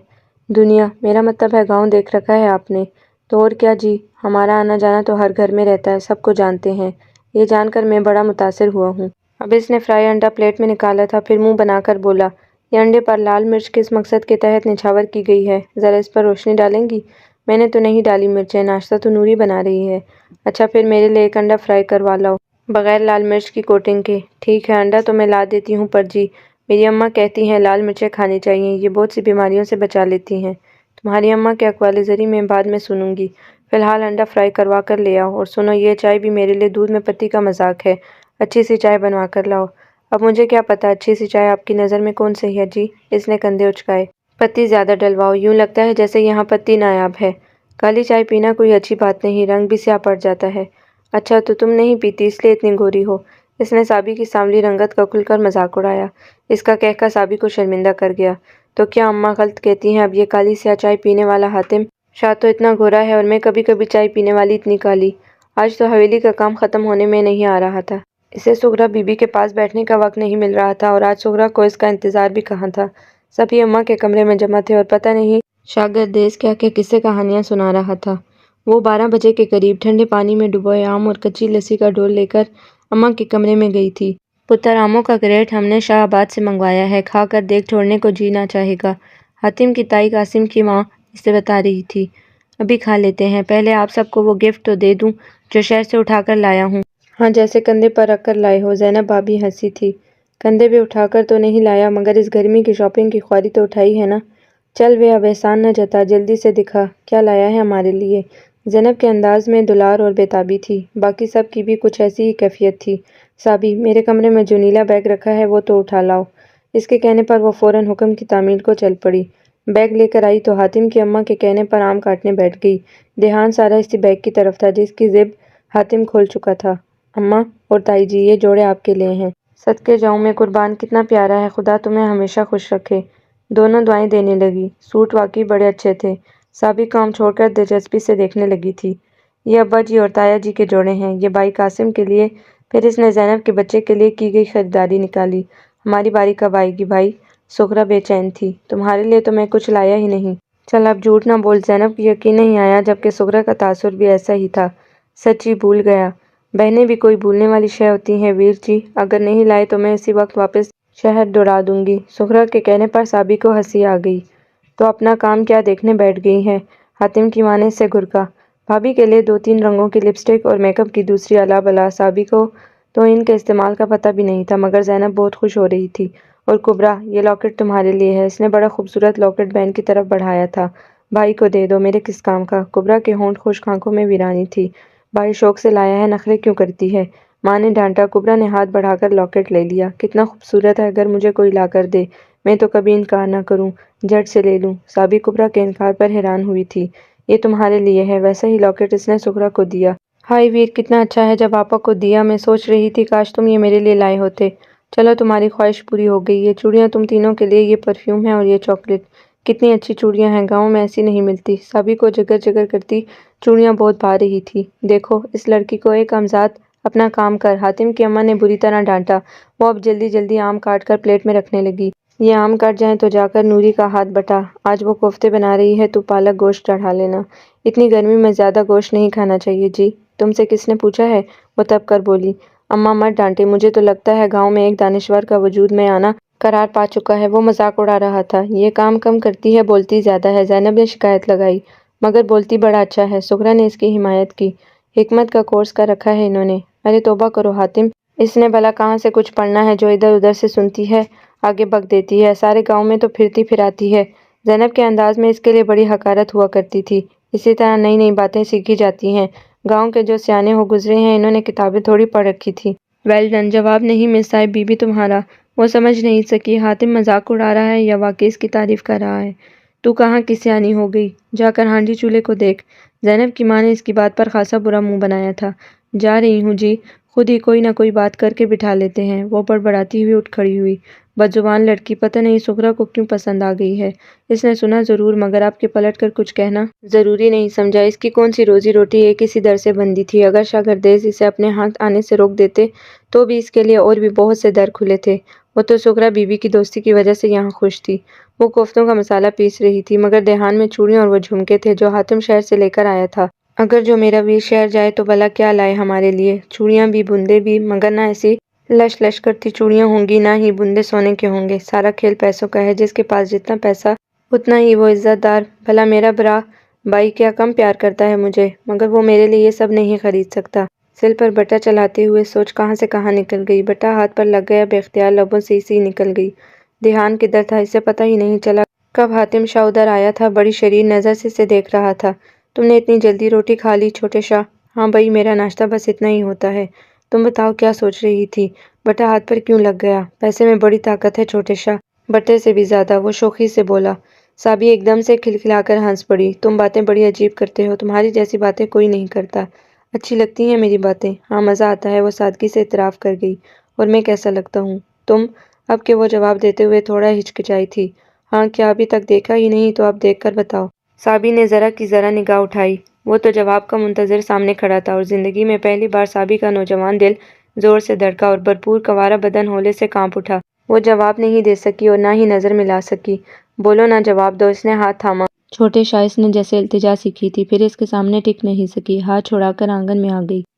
دنیا، میرا مطلب ہے گاؤں دیکھ رکھا ہے آپ نے؟ تو اور کیا جی، ہمارا آنا جانا تو ہر گھر میں رہتا ہے، سب کو جانتے ہیں۔ یہ جان کر میں بڑا متاثر ہوا ہوں۔ اب اس نے فرائی انڈا پلیٹ میں نکالا تھا، پھر منہ بنا کر بولا، یہ انڈے پر لال مرچ کس مقصد کے تحت نچھاور کی گئی ہے، ذرا اس پر روشنی ڈالیں گی؟ میں نے تو نہیں ڈالی مرچیں، ناشتہ تو نوری بنا رہی ہے۔ اچھا پھر میرے لیے 1 انڈا فرائی کروا لاؤ، بغیر لال مرچ کی کوٹنگ کے۔ ٹھیک ہے، انڈا تو میں لا دیتی ہوں، پر جی، میری اماں کہتی ہیں لال مرچیں کھانی چاہیے، یہ بہت سی بیماریوں سے بچا لیتی ہیں۔ تمہاری اماں کے اقوال زری میں بعد میں سنوں گی، فی الحال انڈا فرائی کروا کر لے آؤ، اور سنو، یہ چائے بھی میرے لیے دودھ میں پتی کا مذاق ہے، اچھی سی چائے بنوا کر لاؤ۔ اب مجھے کیا پتا اچھی سی چائے آپ کی نظر میں کون سی ہے جی؟ اس نے کندھے اچکائے۔ پتی زیادہ ڈلواؤ، یوں لگتا ہے جیسے یہاں پتی نایاب ہے۔ کالی چائے پینا کوئی اچھی بات نہیں، رنگ بھی سیاہ پڑ جاتا ہے۔ اچھا تو تم نہیں پیتی اس لیے اتنی گوری ہو؟ اس نے صابی کی سانولی رنگت کا کھل کر مذاق اڑایا۔ اس کا کہکا صابی کو شرمندہ کر گیا۔ تو کیا اماں غلط کہتی ہیں؟ اب یہ کالی سیاہ چائے پینے والا حاتم شاہ تو اتنا گورا ہے، اور میں کبھی کبھی چائے پینے والی اتنی کالی۔ آج تو حویلی کا کام ختم ہونے میں نہیں آ رہا تھا۔ اسے سغرا بی بی کے پاس بیٹھنے کا وقت نہیں مل رہا تھا، اور آج سغرا کو اس کا انتظار بھی کہاں تھا۔ سبھی اماں کے کمرے میں جمع تھے، اور پتہ نہیں شاگردیز کیا کیا قصے کہانیاں سنا رہا تھا۔ وہ 12 بجے کے قریب ٹھنڈے پانی میں ڈبوئے آم اور کچی لسی کا ڈول لے کر اماں کے کمرے میں گئی تھی۔ پتر آموں کا کریٹ ہم نے شاہ آباد سے منگوایا ہے، کھا کر دیکھ، چھوڑنے کو جی نہ چاہے گا۔ حاتم کی تائی قاسم کی ماں اسے بتا رہی تھی۔ ابھی کھا لیتے ہیں، پہلے آپ سب کو وہ گفٹ تو دے دوں جو شہر سے اٹھا کر لایا ہوں۔ ہاں، جیسے کندھے پر رکھ کر لائے ہو۔ زینب بھابی ہنسی تھی۔ کندھے پہ اٹھا کر تو نہیں لایا، مگر اس گرمی کی شاپنگ کی خواری تو اٹھائی ہے نا۔ چل وے، اب احسان نہ جتا، جلدی سے دکھا کیا لایا ہے ہمارے لیے۔ زینب کے انداز میں دلار اور بےتابی تھی۔ باقی سب کی بھی کچھ ایسی ہی کیفیت تھی۔ صابی، میرے کمرے میں جو نیلا بیگ رکھا ہے وہ تو اٹھا لاؤ۔ اس کے کہنے پر وہ فوراً حکم کی تعمیل کو چل پڑی۔ بیگ لے کر آئی تو حاتم کی اماں کے کہنے پر آم کاٹنے بیٹھ گئی۔ دھیان سارا اسی بیگ کی طرف تھا جس کی زپ حاتم کھول چکا تھا۔ اماں اور تائی جی، یہ جوڑے آپ کے لیے ہیں۔ صدقے جاؤں میں قربان، کتنا پیارا ہے، خدا تمہیں ہمیشہ خوش رکھے۔ دونوں دعائیں دینے لگی۔ سوٹ واقعی بڑے اچھے تھے۔ صابی کام چھوڑ کر دلچسپی سے دیکھنے لگی تھی۔ یہ ابا جی اور تایا جی کے جوڑے ہیں، یہ بھائی قاسم کے لیے۔ پھر اس نے زینب کے بچے کے لیے کی گئی خریداری نکالی۔ ہماری باری کب آئے گی بھائی؟ سغرا بے چین تھی۔ تمہارے لیے تو میں کچھ لایا ہی نہیں۔ چل اب جھوٹ نہ بول۔ زینب کو یقین نہیں آیا، جبکہ سغرا کا تاثر بھی ایسا ہی تھا۔ سچی بھول گیا۔ بہنیں بھی کوئی بھولنے والی شے ہوتی ہیں ویر جی، اگر نہیں لائے تو میں اسی وقت واپس شہر دوڑا دوں گی۔ سغرا کے کہنے پر صابی کو ہنسی آ گئی۔ تو اپنا کام کیا دیکھنے بیٹھ گئی ہے؟ حاتم کی ماں نے اس سے گھرکا۔ بھابی کے لیے 2-3 رنگوں کی لپسٹک اور میک اپ کی دوسری الا بلا۔ صابی کو تو ان کے استعمال کا پتہ بھی نہیں تھا، مگر زینب بہت خوش ہو رہی تھی۔ اور کبرا، یہ لاکٹ تمہارے لیے ہے۔ اس نے بڑا خوبصورت لاکٹ بہن کی طرف بڑھایا تھا۔ بھائی کو دے دو، میرے کس کام کا؟ کبرا کے ہونٹ خشک، آنکھوں میں ویرانی تھی۔ بھائی شوق سے لایا ہے، نخرے کیوں کرتی ہے؟ ماں نے ڈانٹا۔ کبرا نے ہاتھ بڑھا کر لاکٹ لے لیا۔ کتنا خوبصورت ہے، اگر مجھے کوئی لا کر دے میں تو کبھی انکار نہ کروں، جھٹ سے لے لوں۔ صابی کبرا کے انکار پر حیران ہوئی تھی۔ یہ تمہارے لیے ہے۔ ویسا ہی لاکٹ اس نے سغرا کو دیا۔ ہائے ویر، کتنا اچھا ہے جب آپا کو دیا۔ میں سوچ رہی تھی کاش تم یہ میرے لیے لائے ہوتے۔ چلو تمہاری خواہش پوری ہو گئی۔ یہ چوڑیاں تم تینوں کے لیے، یہ پرفیوم ہے اور یہ چاکلیٹ۔ کتنی اچھی چوڑیاں ہیں، گاؤں میں ایسی نہیں ملتی۔ صابی کو جگر جگر کرتی چوڑیاں بہت بھا رہی تھی۔ دیکھو اس لڑکی کو، ایک امزاد، اپنا کام کر۔ حاتم کی اماں نے بری طرح ڈانٹا۔ وہ اب جلدی جلدی آم کاٹ کر پلیٹ میں رکھنے لگی۔ یہ آم کٹ جائیں تو جا کر نوری کا ہاتھ بٹا، آج وہ کوفتے بنا رہی ہے، تو پالک گوشت چڑھا لینا۔ اتنی گرمی میں زیادہ گوشت نہیں کھانا چاہیے جی۔ تم سے کس نے پوچھا ہے؟ وہ تب کر بولی۔ اماں مت ڈانٹے، مجھے تو لگتا ہے گاؤں میں ایک دانشور کا وجود میں آنا قرار پا چکا ہے۔ وہ مذاق اڑا رہا تھا۔ یہ کام کم کرتی ہے، بولتی زیادہ ہے، زینب نے شکایت لگائی۔ مگر بولتی بڑا اچھا ہے، سغرا نے اس کی حمایت کی۔ حکمت کا کورس کر رکھا ہے انہوں نے۔ ارے توبہ کرو حاتم، اس نے بھلا کہاں سے کچھ پڑھنا ہے جو ادھر ادھر سے سنتی ہے، آگے بک دیتی ہے، سارے گاؤں میں تو پھرتی پھراتی ہے۔ زینب کے انداز میں اس کے لیے بڑی حقارت ہوا کرتی تھی۔ اسی طرح نئی نئی باتیں سیکھی جاتی ہیں۔ گاؤں کے جو سیانے ہو گزرے ہیں، انہوں نے کتابیں تھوڑی پڑھ رکھی تھی۔ ویل ڈن، جواب نہیں مس صاحب بی بی تمہارا۔ وہ سمجھ نہیں سکی حاتم مذاق اڑا رہا ہے یا واقعی اس کی تعریف کر رہا ہے۔ تو کہاں کی سیانی ہو گئی، جا کر ہانڈی چولہے کو دیکھ۔ زینب کی ماں نے اس کی بات پر خاصا برا منہ بنایا تھا۔ جا رہی ہوں جی، خود ہی کوئی نہ کوئی بات کر کے بٹھا لیتے ہیں۔ وہ بڑبڑاتی ہوئی اٹھ کھڑی ہوئی۔ بدزبان لڑکی، پتہ نہیں سغرا کو کیوں پسند آ گئی ہے۔ اس نے سنا ضرور، مگر آپ کے پلٹ کر کچھ کہنا ضروری نہیں سمجھا۔ اس کی کون سی روزی روٹی ایک اسی در سے بندھی تھی۔ اگر شاگردیز اسے اپنے ہاں آنے سے روک دیتے تو بھی اس کے لیے اور بھی بہت سے در کھلے تھے۔ وہ تو سغرا بی بی کی دوستی کی وجہ سے یہاں خوش تھی۔ وہ کوفتوں کا مسالہ پیس رہی تھی، مگر دھیان میں چوڑیاں اور وہ جھمکے تھے جو حاتم شہر سے لے کر آیا تھا۔ اگر جو میرا ویر شہر جائے تو بھلا کیا لائے ہمارے لیے؟ چوڑیاں بھی، بندے بھی، مگر نہ ایسی لش لش کرتی چوڑیاں ہوں گی، نہ ہی بندے سونے کے ہوں گے۔ سارا کھیل پیسوں کا ہے، جس کے پاس جتنا پیسہ اتنا ہی وہ عزت دار۔ بھلا میرا برا بھائی کیا کم پیار کرتا ہے مجھے، مگر وہ میرے لیے یہ سب نہیں خرید سکتا۔ سل پر بٹا چلاتے ہوئے سوچ کہاں سے کہاں نکل گئی۔ بٹا ہاتھ پر لگ گیا، بے اختیار لبوں سے سی نکل گئی۔ دھیان کدھر تھا، اسے پتہ ہی نہیں چلا کب حاتم شاہ ادھر آیا تھا، بڑی شریر نظر سے اسے دیکھ رہا تھا۔ تم نے اتنی جلدی روٹی کھا لی چھوٹے شاہ؟ ہاں بھائی، میرا ناشتہ بس اتنا ہی ہوتا ہے۔ تم بتاؤ کیا سوچ رہی تھی؟ بٹا ہاتھ پر کیوں لگ گیا؟ پیسے میں بڑی طاقت ہے چھوٹے شاہ، بٹے سے بھی زیادہ، وہ شوخی سے بولا۔ صابی ایک دم سے کھلکھلا کر ہنس پڑی۔ تم باتیں بڑی عجیب کرتے ہو، تمہاری جیسی باتیں کوئی نہیں کرتا۔ اچھی لگتی ہیں میری باتیں؟ ہاں مزہ آتا ہے، وہ سادگی سے اعتراف کر گئی۔ اور میں کیسا لگتا ہوں؟ تم، اب کہ وہ جواب دیتے ہوئے تھوڑا ہچکچائی تھی۔ ہاں، کیا ابھی تک دیکھا ہی نہیں؟ تو اب دیکھ کر بتاؤ۔ صابی نے ذرا کی ذرا نگاہ اٹھائی۔ وہ تو جواب کا منتظر سامنے کھڑا تھا، اور زندگی میں پہلی بار صابی کا نوجوان دل زور سے دھڑکا اور بھرپور کنوارا بدن ہولے سے کانپ اٹھا۔ وہ جواب نہیں دے سکی اور نہ ہی نظر ملا سکی۔ بولو نا، جواب دو۔ اس نے ہاتھ تھاما۔ چھوٹے شاہ، اس نے جیسے التجا سیکھی تھی، پھر اس کے سامنے ٹک نہیں سکی، ہاتھ چھڑا کر آنگن میں آ گئی۔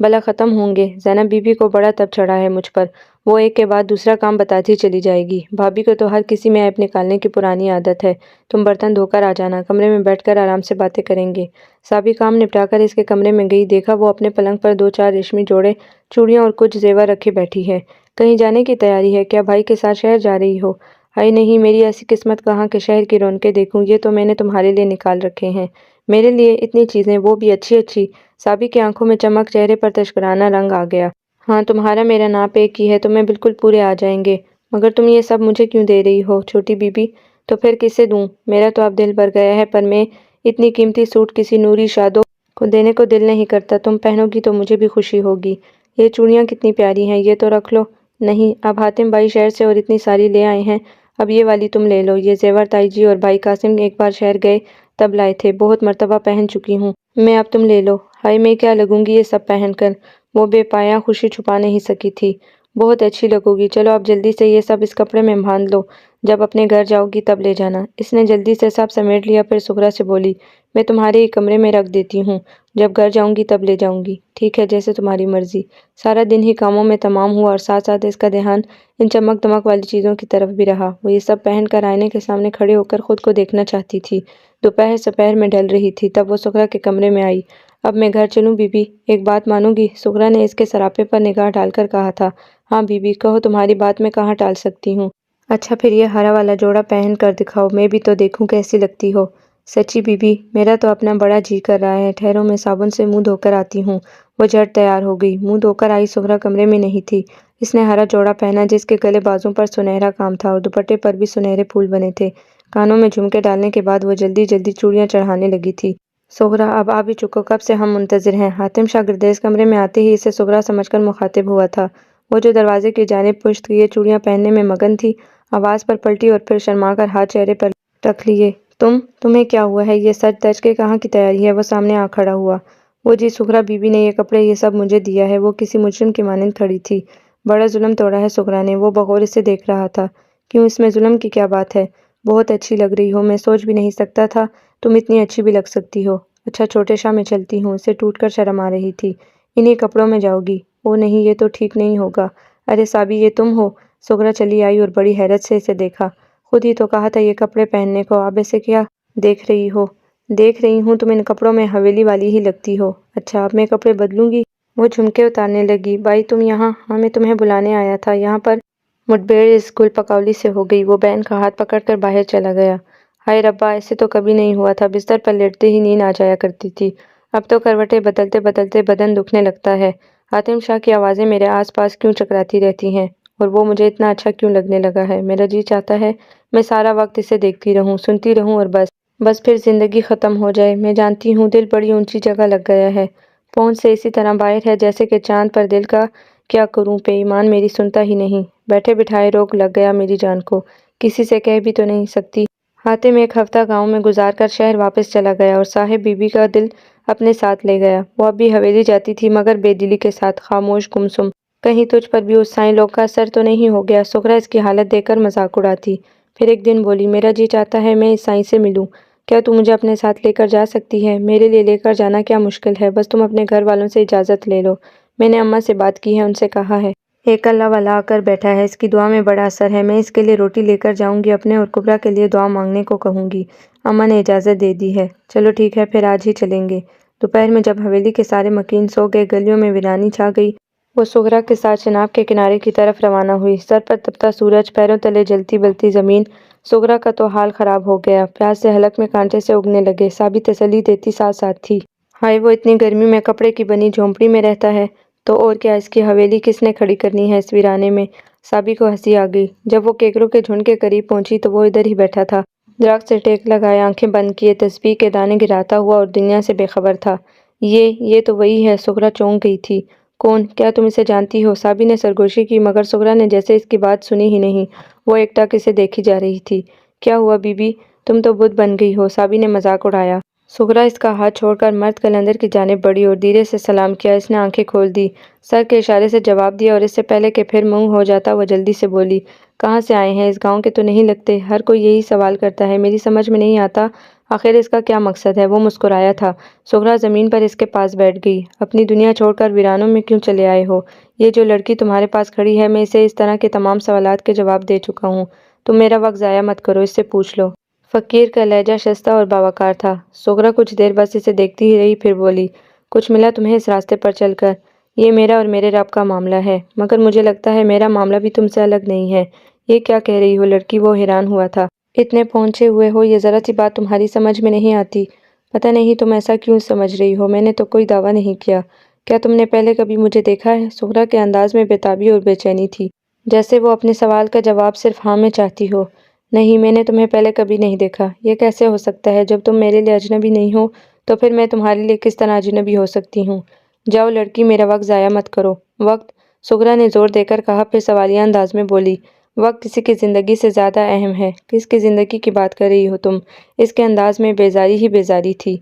بلا ختم ہوں گے؟ زینب بی بی کو بڑا تب چڑھا ہے مجھ پر، وہ ایک کے بعد دوسرا کام بتاتی چلی جائے گی۔ بھابی کو تو ہر کسی میں عیب نکالنے کی پرانی عادت ہے۔ تم برتن دھو کر آ جانا، کمرے میں بیٹھ کر آرام سے باتیں کریں گے۔ سابی کام نپٹا کر اس کے کمرے میں گئی، دیکھا وہ اپنے پلنگ پر 2-4 ریشمی جوڑے چوڑیاں اور کچھ زیور رکھے بیٹھی ہے۔ کہیں جانے کی تیاری ہے کیا؟ بھائی کے ساتھ شہر جا رہی ہو؟ ہائے نہیں، میری ایسی قسمت کہاں کہ شہر کی رونقیں دیکھوں، یہ تو میں نے تمہارے لیے نکال رکھے ہیں۔ میرے لیے اتنی چیزیں، وہ بھی اچھی اچھی۔ سابی کی آنکھوں میں چمک، چہرے پر تشکرانہ رنگ آ گیا۔ ہاں تمہارا میرا ناپ ایک ہی ہے، تمہیں بالکل پورے آ جائیں گے، مگر تم یہ سب مجھے کیوں دے رہی ہو چھوٹی بی بی؟ تو پھر کسے دوں؟ میرا تو اب دل بھر گیا ہے، پر میں اتنی قیمتی سوٹ کسی نوری شادو کو دینے کو دل نہیں کرتا۔ تم پہنو گی تو مجھے بھی خوشی ہوگی۔ یہ چوڑیاں کتنی پیاری ہیں، یہ تو رکھ لو۔ نہیں، اب حاتم بھائی شہر سے اور اتنی ساری لے آئے ہیں، اب یہ والی تم لے لو۔ یہ زیور تائی جی اور بھائی قاسم ایک بار شہر گئے تب لائے تھے، بہت مرتبہ پہن چکی ہوں میں، اب تم لے لو۔ ہائے میں کیا لگوں گی یہ سب پہن کر؟ وہ بے پایا خوشی چھپا نہیں سکی تھی۔ بہت اچھی لگو گی، چلو اب جلدی سے یہ سب اس کپڑے میں باندھ لو، جب اپنے گھر جاؤ گی تب لے جانا۔ اس نے جلدی سے سب سمیٹ لیا، پھر سغرا سے بولی، میں تمہارے ہی کمرے میں رکھ دیتی ہوں، جب گھر جاؤں گی تب لے جاؤں گی۔ ٹھیک ہے، جیسے تمہاری مرضی۔ سارا دن ہی کاموں میں تمام ہوا اور ساتھ ساتھ اس کا دھیان ان چمک دمک والی چیزوں کی طرف بھی رہا۔ وہ یہ سب پہن کر آئینے کے سامنے کھڑے ہو کر خود کو دیکھنا چاہتی تھی۔ دوپہر سپہر میں ڈھل رہی تھی، تب وہ سغرا کے کمرے میں آئی۔ اب میں گھر چلوں بی بی؟ ایک بات مانو گی؟ سغرا نے اس کے سراپے پر نگاہ ڈال کر کہا تھا۔ ہاں بی بی، کہو، تمہاری بات میں کہاں ٹال سکتی ہوں۔ اچھا پھر یہ ہرا والا جوڑا پہن کر دکھاؤ، میں بھی تو دیکھوں کیسی لگتی ہو۔ سچی بی بی، میرا تو اپنا بڑا جی کر رہا ہے، ٹھہرو میں صابن سے منہ دھو کر آتی ہوں۔ وہ جھٹ تیار ہو گئی۔ منہ دھو کر آئی سغرا کمرے میں نہیں تھی۔ اس نے ہرا جوڑا پہنا جس کے گلے بازوں پر سنہرا کام تھا اور دوپٹے پر بھی سنہرے پھول بنے تھے۔ کانوں میں جھمکے ڈالنے کے بعد وہ جلدی جلدی چوڑیاں چڑھانے لگی تھی۔ سغرا اب آ بھی چکو، کب سے ہم منتظر ہیں۔ حاتم شاہ گردیز کمرے میں آتے ہی اسے سغرا سمجھ کر مخاطب ہوا تھا۔ وہ جو دروازے کی جانب پشت کیے چوڑیاں پہننے میں مگن تھی، آواز پر پلٹی اور پھر شرما کر ہاتھ چہرے پر رکھ لیے۔ تمہیں کیا ہوا ہے؟ یہ سج دج کے کہاں کی تیاری ہے؟ وہ سامنے آ کھڑا ہوا۔ وہ جی سغرا بی بی نے یہ کپڑے یہ سب مجھے دیا ہے۔ وہ کسی مجرم کی مانند کھڑی تھی۔ بڑا ظلم توڑا ہے سغرا نے، وہ بغور اسے دیکھ رہا تھا۔ کیوں، اس میں ظلم کی کیا بات ہے؟ بہت اچھی لگ رہی ہو، میں سوچ بھی نہیں سکتا تھا تم اتنی اچھی بھی لگ سکتی ہو۔ اچھا چھوٹے شاہ میں چلتی ہوں، اسے ٹوٹ کر شرم آ رہی تھی۔ انہی کپڑوں میں جاؤ گی؟ او نہیں، یہ تو ٹھیک نہیں ہوگا۔ ارے سابی، یہ تم ہو؟ سغرا چلی آئی اور بڑی حیرت سے اسے دیکھا۔ خود ہی تو کہا تھا یہ کپڑے پہننے کو، اب اسے کیا دیکھ رہی ہو؟ دیکھ رہی ہوں تم ان کپڑوں میں حویلی والی ہی لگتی ہو۔ اچھا اب میں کپڑے بدلوں گی؟ وہ جھمکے اتارنے لگی۔ بائی تم یہاں؟ ہاں میں تمہیں بلانے آیا تھا۔ یہاں پر مٹبھیڑ اس گل پکولی سے ہو گئی۔ وہ بہن کا ہاتھ پکڑ کر باہر چلا گیا۔ ہائے ربا، ایسے تو کبھی نہیں ہوا تھا، بستر پر لیٹتے ہی نیند آ جایا کرتی تھی، اب تو کروٹیں بدلتے بدلتے بدن دکھنے لگتا ہے۔ حاتم شاہ کی آوازیں میرے آس پاس کیوں چکراتی رہتی ہیں، اور وہ مجھے اتنا اچھا کیوں لگنے لگا ہے؟ میرا جی چاہتا ہے میں سارا وقت اسے دیکھتی رہوں، سنتی رہوں اور بس پھر زندگی ختم ہو جائے۔ میں جانتی ہوں دل بڑی اونچی جگہ لگ گیا ہے، پہنچ سے اسی طرح باہر ہے جیسے کہ چاند پر۔ دل کا کیا کروں، پہ ایمان میری سنتا ہی نہیں، بیٹھے بٹھائے روگ لگ گیا میری جان کو، کسی سے کہہ بھی تو نہیں سکتی۔ حاتم ایک ہفتہ گاؤں میں گزار کر شہر واپس چلا گیا اور صاحب بی بی کا دل اپنے ساتھ لے گیا۔ وہ اب بھی حویلی جاتی تھی مگر بے دلی کے ساتھ، خاموش گمسم۔ کہیں تجھ پر بھی اس سائیں لوگ کا اثر تو نہیں ہو گیا؟ سغرا اس کی حالت دیکھ کر مذاق اڑاتی، پھر ایک دن بولی، میرا جی چاہتا ہے میں اس سائیں سے ملوں، کیا تو مجھے اپنے ساتھ لے کر جا سکتی ہے؟ میرے لیے لے کر جانا کیا مشکل ہے، بس تم اپنے گھر والوں سے اجازت لے لو۔ میں نے اماں سے بات کی ہے، ان سے کہا ہے ایک اللہ والا آ کر بیٹھا ہے، اس کی دعا میں بڑا اثر ہے، میں اس کے لیے روٹی لے کر جاؤں گی، اپنے اور کبرا کے لیے دعا مانگنے کو کہوں گی۔ اماں نے اجازت دے دی ہے۔ چلو ٹھیک ہے، پھر آج ہی چلیں گے۔ دوپہر میں جب حویلی کے سارے مکین سو گئے، گلیوں میں ویرانی چھا گئی، وہ سغرا کے ساتھ چناب کے کنارے کی طرف روانہ ہوئی۔ سر پر تپتا سورج، پیروں تلے جلتی بلتی زمین، سغرا کا تو حال خراب ہو گیا، پیاس سے حلق میں کانٹے سے اگنے لگے۔ سابی تسلی دیتی ساتھ ساتھ تھی، ہائے وہ اتنی گرمی میں کپڑے کی بنی جھونپڑی میں رہتا ہے تو اور کیا، اس کی حویلی کس نے کھڑی کرنی ہے اس ویرانے میں؟ سابی کو ہنسی آ گئی۔ جب وہ کیکروں کے جھنڈ کے قریب پہنچی تو وہ ادھر ہی بیٹھا تھا، درخت سے ٹیک لگائے، آنکھیں بند کیے، تسبیح کے دانے گراتا ہوا اور دنیا سے بے خبر تھا۔ یہ تو وہی ہے۔ سغرا چونک گئی تھی۔ کون؟ کیا تم اسے جانتی ہو؟ سابی نے سرگوشی کی مگر سغرا نے جیسے اس کی بات سنی ہی نہیں، وہ ایک ٹک اسے دیکھی جا رہی تھی۔ کیا ہوا بی بی، تم تو بت بن گئی ہو، سابی نے مذاق اڑایا۔ سغرا اس کا ہاتھ چھوڑ کر مرد قلندر کی جانب بڑھی اور دھیرے سے سلام کیا۔ اس نے آنکھیں کھول دی، سر کے اشارے سے جواب دیا اور اس سے پہلے کہ پھر منہ ہو جاتا وہ جلدی سے بولی، کہاں سے آئے ہیں؟ اس گاؤں کے تو نہیں لگتے، ہر کوئی یہی سوال کرتا ہے، میری سمجھ میں نہیں آتا آخر اس کا کیا مقصد ہے؟ وہ مسکرایا تھا۔ سغرا زمین پر اس کے پاس بیٹھ گئی۔ اپنی دنیا چھوڑ کر ویرانوں میں کیوں چلے آئے ہو؟ یہ جو لڑکی تمہارے پاس کھڑی ہے، میں اسے اس طرح کے تمام سوالات کے جواب دے چکا ہوں۔ تم میرا وقت ضائع مت کرو، اس سے پوچھ لو۔ فقیر کا لہجہ شستہ اور باوقار تھا۔ سغرا کچھ دیر بس اسے دیکھتی ہی رہی، پھر بولی، کچھ ملا تمہیں اس راستے پر چل کر؟ یہ میرا اور میرے رب کا معاملہ ہے، مگر مجھے لگتا ہے میرا معاملہ بھی تم سے الگ نہیں ہے۔ یہ کیا کہہ رہی ہو لڑکی؟ وہ حیران ہوا تھا۔ اتنے پہنچے ہوئے ہو، یہ ذرا سی بات تمہاری سمجھ میں نہیں آتی؟ پتہ نہیں تم ایسا کیوں سمجھ رہی ہو، میں نے تو کوئی دعویٰ نہیں کیا۔ کیا تم نے پہلے کبھی مجھے دیکھا ہے؟ سغرا کے انداز میں بے تابی اور بے چینی تھی، جیسے وہ اپنے سوال کا جواب صرف ہاں میں چاہتی ہو۔ نہیں، میں نے تمہیں پہلے کبھی نہیں دیکھا۔ یہ کیسے ہو سکتا ہے؟ جب تم میرے لیے اجنبی نہیں ہو تو پھر میں تمہارے لیے کس طرح اجنبی ہو سکتی ہوں؟ جاؤ لڑکی، میرا وقت ضائع مت کرو۔ وقت؟ سغرا نے زور دے کر کہا، پھر سوالیہ انداز میں بولی، وقت کسی کی زندگی سے زیادہ اہم ہے۔ کس کی زندگی کی بات کر رہی ہو تم؟ اس کے انداز میں بیزاری ہی بیزاری تھی۔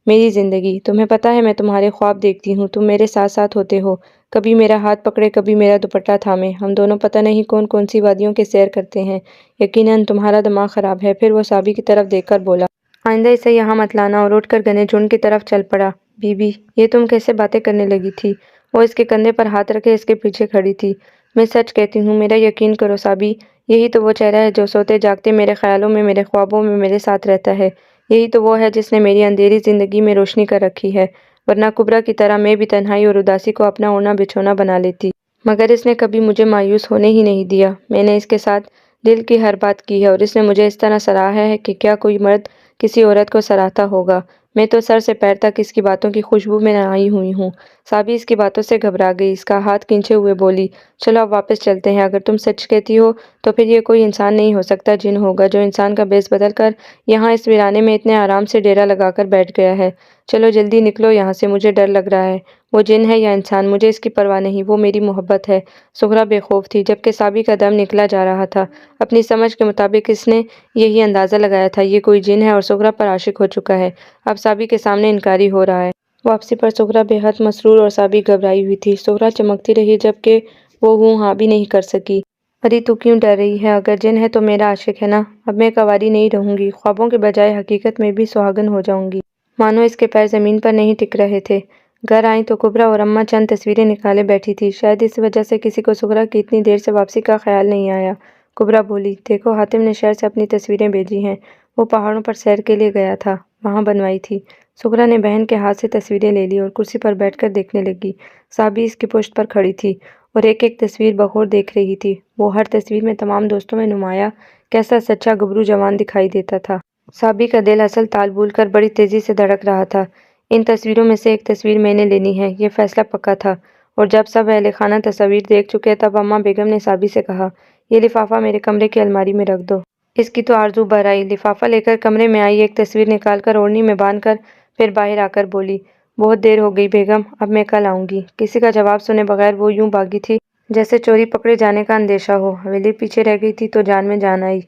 میری زندگی؟ تمہیں پتہ ہے میں تمہارے خواب دیکھتی ہوں، تم میرے ساتھ ساتھ ہوتے ہو، کبھی میرا ہاتھ پکڑے، کبھی میرا دوپٹہ تھامے، ہم دونوں پتہ نہیں کون کون سی وادیوں کے سیر کرتے ہیں۔ یقیناً تمہارا دماغ خراب ہے۔ پھر وہ صابی کی طرف دیکھ کر بولا، آئندہ اسے یہاں مت لانا، اور اٹھ کر گھنے جھنڈ کی طرف چل پڑا۔ بی بی، یہ تم کیسے باتیں کرنے لگی تھی؟ وہ اس کے کندھے پر ہاتھ رکھے اس کے پیچھے کھڑی تھی۔ میں سچ کہتی ہوں، میرا یقین کرو صابی، یہی تو وہ چہرہ ہے جو سوتے جاگتے میرے خیالوں میں، میرے خوابوں میں میرے ساتھ رہتا ہے۔ یہی تو وہ ہے جس نے میری اندھیری زندگی میں روشنی کر رکھی ہے، ورنہ کبرا کی طرح میں بھی تنہائی اور اداسی کو اپنا اوڑھنا بچھونا بنا لیتی، مگر اس نے کبھی مجھے مایوس ہونے ہی نہیں دیا۔ میں نے اس کے ساتھ دل کی ہر بات کی ہے، اور اس نے مجھے اس طرح سراہا ہے کہ کیا کوئی مرد کسی عورت کو سراہتا ہوگا؟ میں تو سر سے پیر تک اس کی باتوں کی خوشبو میں نہائی ہوئی ہوں۔ صابی اس کی باتوں سے گھبرا گئی، اس کا ہاتھ کھینچے ہوئے بولی، چلو اب واپس چلتے ہیں۔ اگر تم سچ کہتی ہو تو پھر یہ کوئی انسان نہیں ہو سکتا، جن ہوگا جو انسان کا بیس بدل کر یہاں اس ویرانے میں اتنے آرام سے ڈیرا لگا کر بیٹھ گیا ہے۔ چلو جلدی نکلو یہاں سے، مجھے ڈر لگ رہا ہے۔ وہ جن ہے یا انسان، مجھے اس کی پرواہ نہیں، وہ میری محبت ہے۔ سغرا بے خوف تھی، جبکہ صابی کا دم نکلا جا رہا تھا۔ اپنی سمجھ کے مطابق اس نے یہی اندازہ لگایا تھا، یہ کوئی جن ہے اور سغرا پر عاشق ہو چکا ہے، اب صابی کے سامنے انکاری ہو رہا ہے۔ واپسی پر سغرا بے حد مسرور اور صابی گھبرائی ہوئی تھی۔ سغرا چمکتی رہی، جبکہ وہ ہوں ہاں بھی نہیں کر سکی۔ ارے تو کیوں ڈر رہی ہے؟ اگر جن ہے تو میرا عاشق ہے نا؟ اب میں کنواری نہیں رہوں گی، خوابوں کے بجائے حقیقت میں بھی سہاگن ہو جاؤں گی۔ مانو اس کے پیر زمین پر نہیں ٹک رہے تھے۔ گھر آئیں تو کبرا اور اماں چند تصویریں نکالے بیٹھی تھی، شاید اس وجہ سے کسی کو سغرا کی اتنی دیر سے واپسی کا خیال نہیں آیا۔ کبرا بولی، دیکھو حاتم نے شہر سے اپنی تصویریں بھیجی ہیں، وہ پہاڑوں پر سیر کے لیے گیا تھا، وہاں بنوائی تھی۔ سغرا نے بہن کے ہاتھ سے تصویریں لے لی اور کرسی پر بیٹھ کر دیکھنے لگی۔ صابی اس کی پشت پر کھڑی تھی اور ایک ایک تصویر بغور دیکھ رہی تھی۔ وہ ہر تصویر میں تمام دوستوں میں نمایاں کیسا سچا گبرو جوان دکھائی دیتا تھا۔ صابی کا دل اصل تال بھول کر بڑی تیزی سے دھڑک رہا تھا۔ ان تصویروں میں سے ایک تصویر میں نے لینی ہے، یہ فیصلہ پکا تھا، اور جب سب اہل خانہ تصاویر دیکھ چکے تب اماں بیگم نے صابی سے کہا، یہ لفافہ میرے کمرے کی الماری میں رکھ دو۔ اس کی تو آرزو بھر آئی، لفافہ لے کر کمرے میں آئی، ایک تصویر نکال کر اوڑھنی میں باندھ کر پھر باہر آ کر بولی، بہت دیر ہو گئی بیگم، اب میں کل آؤں گی۔ کسی کا جواب سنے بغیر وہ یوں بھاگی تھی جیسے چوری پکڑے جانے کا اندیشہ ہو۔ حویلی پیچھے رہ گئی تھی تو جان میں جان آئی۔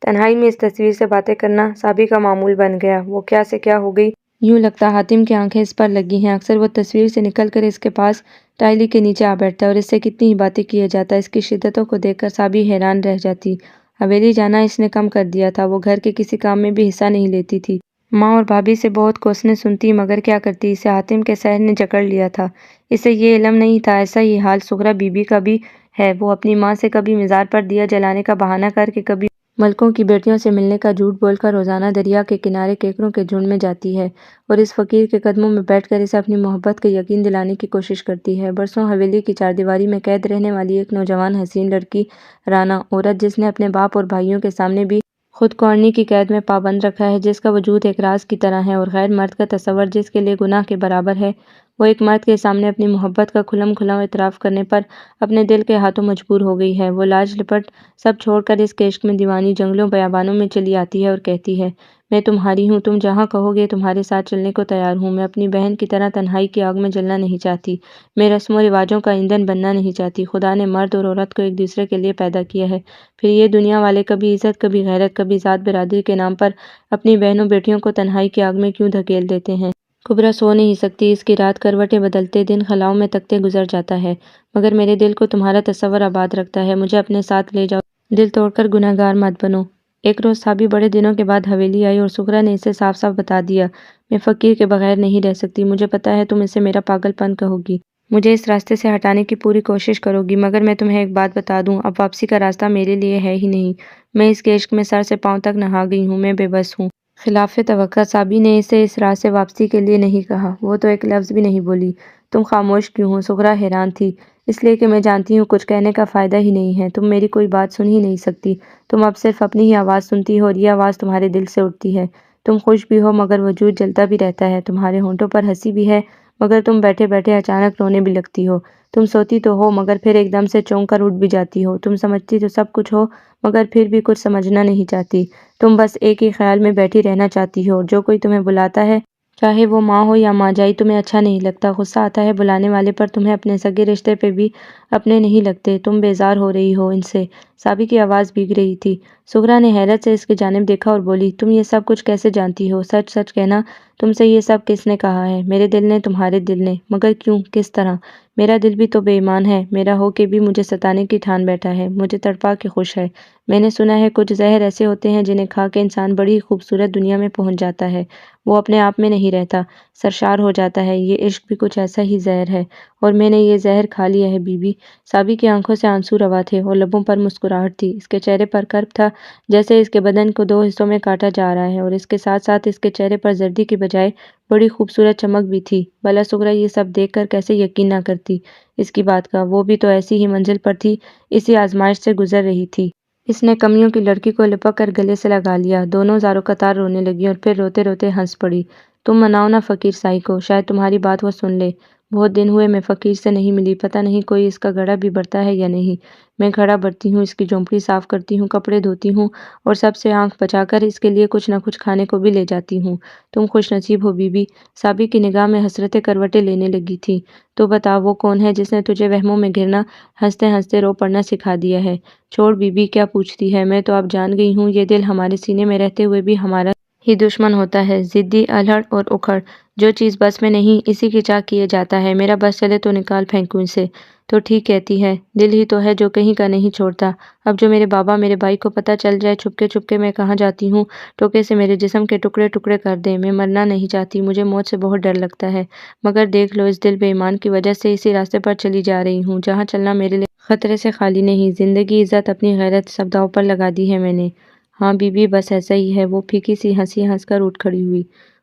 تنہائی میں اس تصویر سے باتیں کرنا صابی کا معمول بن گیا۔ وہ کیا سے کیا ہو گئی، یوں لگتا حاتم کی آنکھیں اس پر لگی ہیں۔ اکثر وہ تصویر سے نکل کر اس کے پاس ٹائلی کے نیچے آ بیٹھتا اور اس سے کتنی ہی باتیں کیے جاتا۔ اس کی شدتوں کو دیکھ کر صابی حیران رہ جاتی۔ حویلی جانا اس نے کم کر دیا تھا، وہ گھر کے کسی کام میں بھی حصہ نہیں لیتی تھی۔ ماں اور بھابھی سے بہت کوسنے سنتی، مگر کیا کرتی، اسے حاتم کے سحر نے جکڑ لیا تھا۔ اسے یہ علم نہیں تھا ایسا ہی حال سغرا بی بی کا بھی ہے۔ وہ اپنی ماں سے کبھی مزار پر دیا جلانے کا بہانہ کر کے، کبھی ملکوں کی بیٹیوں سے ملنے کا جھوٹ بول کر روزانہ دریا کے کنارے کیکڑوں کے جھنڈ میں جاتی ہے اور اس فقیر کے قدموں میں بیٹھ کر اسے اپنی محبت کا یقین دلانے کی کوشش کرتی ہے۔ برسوں حویلی کی چاردیواری میں قید رہنے والی ایک نوجوان حسین لڑکی رانا، عورت جس نے اپنے باپ اور بھائیوں کے سامنے بھی خود کو اڑھنی کی قید میں پابند رکھا ہے، جس کا وجود ایک راز کی طرح ہے اور غیر مرد کا تصور جس کے لیے گناہ کے برابر ہے، وہ ایک مرد کے سامنے اپنی محبت کا کھلم کھلا اعتراف کرنے پر اپنے دل کے ہاتھوں مجبور ہو گئی ہے۔ وہ لاج لپٹ سب چھوڑ کر اس کے عشق میں دیوانی جنگلوں بیابانوں میں چلی آتی ہے اور کہتی ہے، میں تمہاری ہوں، تم جہاں کہو گے تمہارے ساتھ چلنے کو تیار ہوں۔ میں اپنی بہن کی طرح تنہائی کی آگ میں جلنا نہیں چاہتی، میں رسم و رواجوں کا ایندھن بننا نہیں چاہتی۔ خدا نے مرد اور عورت کو ایک دوسرے کے لیے پیدا کیا ہے، پھر یہ دنیا والے کبھی عزت، کبھی غیرت، کبھی ذات برادری کے نام پر اپنی بہنوں بیٹیوں کو تنہائی کی آگ میں کیوں دھکیل دیتے ہیں؟ کبرا سو نہیں سکتی، اس کی رات کروٹیں بدلتے، دن خلاؤں میں تکتے گزر جاتا ہے، مگر میرے دل کو تمہارا تصور آباد رکھتا ہے۔ مجھے اپنے ساتھ لے جاؤ، دل توڑ کر گنہگار مت بنو۔ ایک روز صابی بڑے دنوں کے بعد حویلی آئی اور سغرا نے اسے صاف صاف بتا دیا، میں فقیر کے بغیر نہیں رہ سکتی۔ مجھے پتا ہے تم اسے میرا پاگل پن کہو گی، مجھے اس راستے سے ہٹانے کی پوری کوشش کرو گی، مگر میں تمہیں ایک بات بتا دوں، اب واپسی کا راستہ میرے لیے ہے ہی نہیں۔ میں اس کے عشق میں سر سے پاؤں تک نہا گئی ہوں، میں بے بس ہوں۔ خلاف توقع صابی نے اسے اس راہ سے واپسی کے لیے نہیں کہا، وہ تو ایک لفظ بھی نہیں بولی۔ تم خاموش کیوں ہو؟ سغرا حیران تھی۔ اس لیے کہ میں جانتی ہوں کچھ کہنے کا فائدہ ہی نہیں ہے، تم میری کوئی بات سن ہی نہیں سکتی، تم اب صرف اپنی ہی آواز سنتی ہو اور یہ آواز تمہارے دل سے اٹھتی ہے۔ تم خوش بھی ہو مگر وجود جلتا بھی رہتا ہے، تمہارے ہونٹوں پر ہنسی بھی ہے مگر تم بیٹھے بیٹھے اچانک رونے بھی لگتی ہو۔ تم سوتی تو ہو مگر پھر ایک دم سے چونک کر اٹھ بھی جاتی ہو، تم سمجھتی تو سب کچھ ہو مگر پھر بھی کچھ سمجھنا نہیں چاہتی، تم بس ایک ہی خیال میں بیٹھی رہنا چاہتی ہو، جو کوئی تمہیں بلاتا ہے چاہے وہ ماں ہو یا ماں جائی تمہیں اچھا نہیں لگتا، غصہ آتا ہے بلانے والے پر، تمہیں اپنے سگے رشتے پہ بھی اپنے نہیں لگتے، تم بیزار ہو رہی ہو ان سے۔ صابی کی آواز بھیگ رہی تھی۔ سغرا نے حیرت سے اس کی جانب دیکھا اور بولی، تم یہ سب کچھ کیسے جانتی ہو؟ سچ سچ کہنا، تم سے یہ سب کس نے کہا ہے؟ میرے دل نے، تمہارے دل نے؟ مگر کیوں؟ کس طرح؟ میرا دل بھی تو بے ایمان ہے، میرا ہو کے بھی مجھے ستانے کی ٹھان بیٹھا ہے، مجھے تڑپا کے خوش ہے۔ میں نے سنا ہے کچھ زہر ایسے ہوتے ہیں جنہیں کھا کے انسان بڑی ہی خوبصورت دنیا میں پہنچ جاتا ہے، وہ اپنے آپ میں نہیں رہتا، سرشار ہو جاتا ہے، یہ عشق بھی کچھ ایسا ہی زہر ہے، اور میں نے یہ زہر کھا لیا ہے بی بی۔ صابی کی آنکھوں سے آنسو روا تھے اور لبوں پر مسکراہٹ تھی، اس کے چہرے پر کرب تھا جیسے اس کے بدن کو دو حصوں میں کاٹا جا رہا ہے، اور اس کے ساتھ ساتھ اس کے چہرے پر زردی کی بجائے بڑی خوبصورت چمک بھی تھی۔ بھلا سغرا یہ سب دیکھ کر کیسے یقین نہ کرتی اس کی بات کا، وہ بھی تو ایسی ہی منزل پر تھی، اسی آزمائش سے گزر رہی تھی۔ اس نے کمیوں کی لڑکی کو لپک کر گلے سے لگا لیا، دونوں زاروں قطار رونے لگیں اور پھر روتے روتے ہنس پڑی۔ تم مناؤ نا فقیر سائی کو، شاید تمہاری بات وہ سن لے۔ بہت دن ہوئے میں فقیر سے نہیں ملی، پتہ نہیں کوئی اس کا گھڑا بھی بھرتا ہے یا نہیں۔ میں گھڑا بھرتی ہوں، اس کی جھونپڑی صاف کرتی ہوں، کپڑے دھوتی ہوں اور سب سے آنکھ بچا کر اس کے لیے کچھ نہ کچھ کھانے کو بھی لے جاتی ہوں۔ تم خوش نصیب ہو بی بی۔ صابی کی نگاہ میں حسرتیں کروٹیں لینے لگی تھی۔ تو بتا وہ کون ہے جس نے تجھے وہموں میں گرنا، ہنستے ہنستے رو پڑنا سکھا دیا ہے؟ چھوڑ بی بی، کیا پوچھتی ہے؟ میں تو اب جان گئی ہوں یہ دل ہمارے سینے میں رہتے ہوئے بھی ہمارا ہی دشمن ہوتا ہے، ضدی، الہڑ اور اکھڑ، جو چیز بس میں نہیں اسی کی چاہ کیے جاتا ہے، میرا بس چلے تو نکال پھینکوں اسے۔ تو ٹھیک کہتی ہے، دل ہی تو ہے جو کہیں کا نہیں چھوڑتا۔ اب جو میرے بابا میرے بھائی کو پتہ چل جائے چھپکے میں کہاں جاتی ہوں، ٹوکے سے میرے جسم کے ٹکڑے ٹکڑے کر دیں۔ میں مرنا نہیں چاہتی، مجھے موت سے بہت ڈر لگتا ہے، مگر دیکھ لو اس دل بے ایمان کی وجہ سے اسی راستے پر چلی جا رہی ہوں جہاں چلنا میرے لیے خطرے سے خالی نہیں، زندگی، عزت، اپنی غیرت سب داؤ پر لگا دی ہے میں نے۔ ہاں بی بی، بس ایسا ہی ہے۔ وہ پھیکی سی ہنسی ہنس کر اٹھ کھڑی ہوئی۔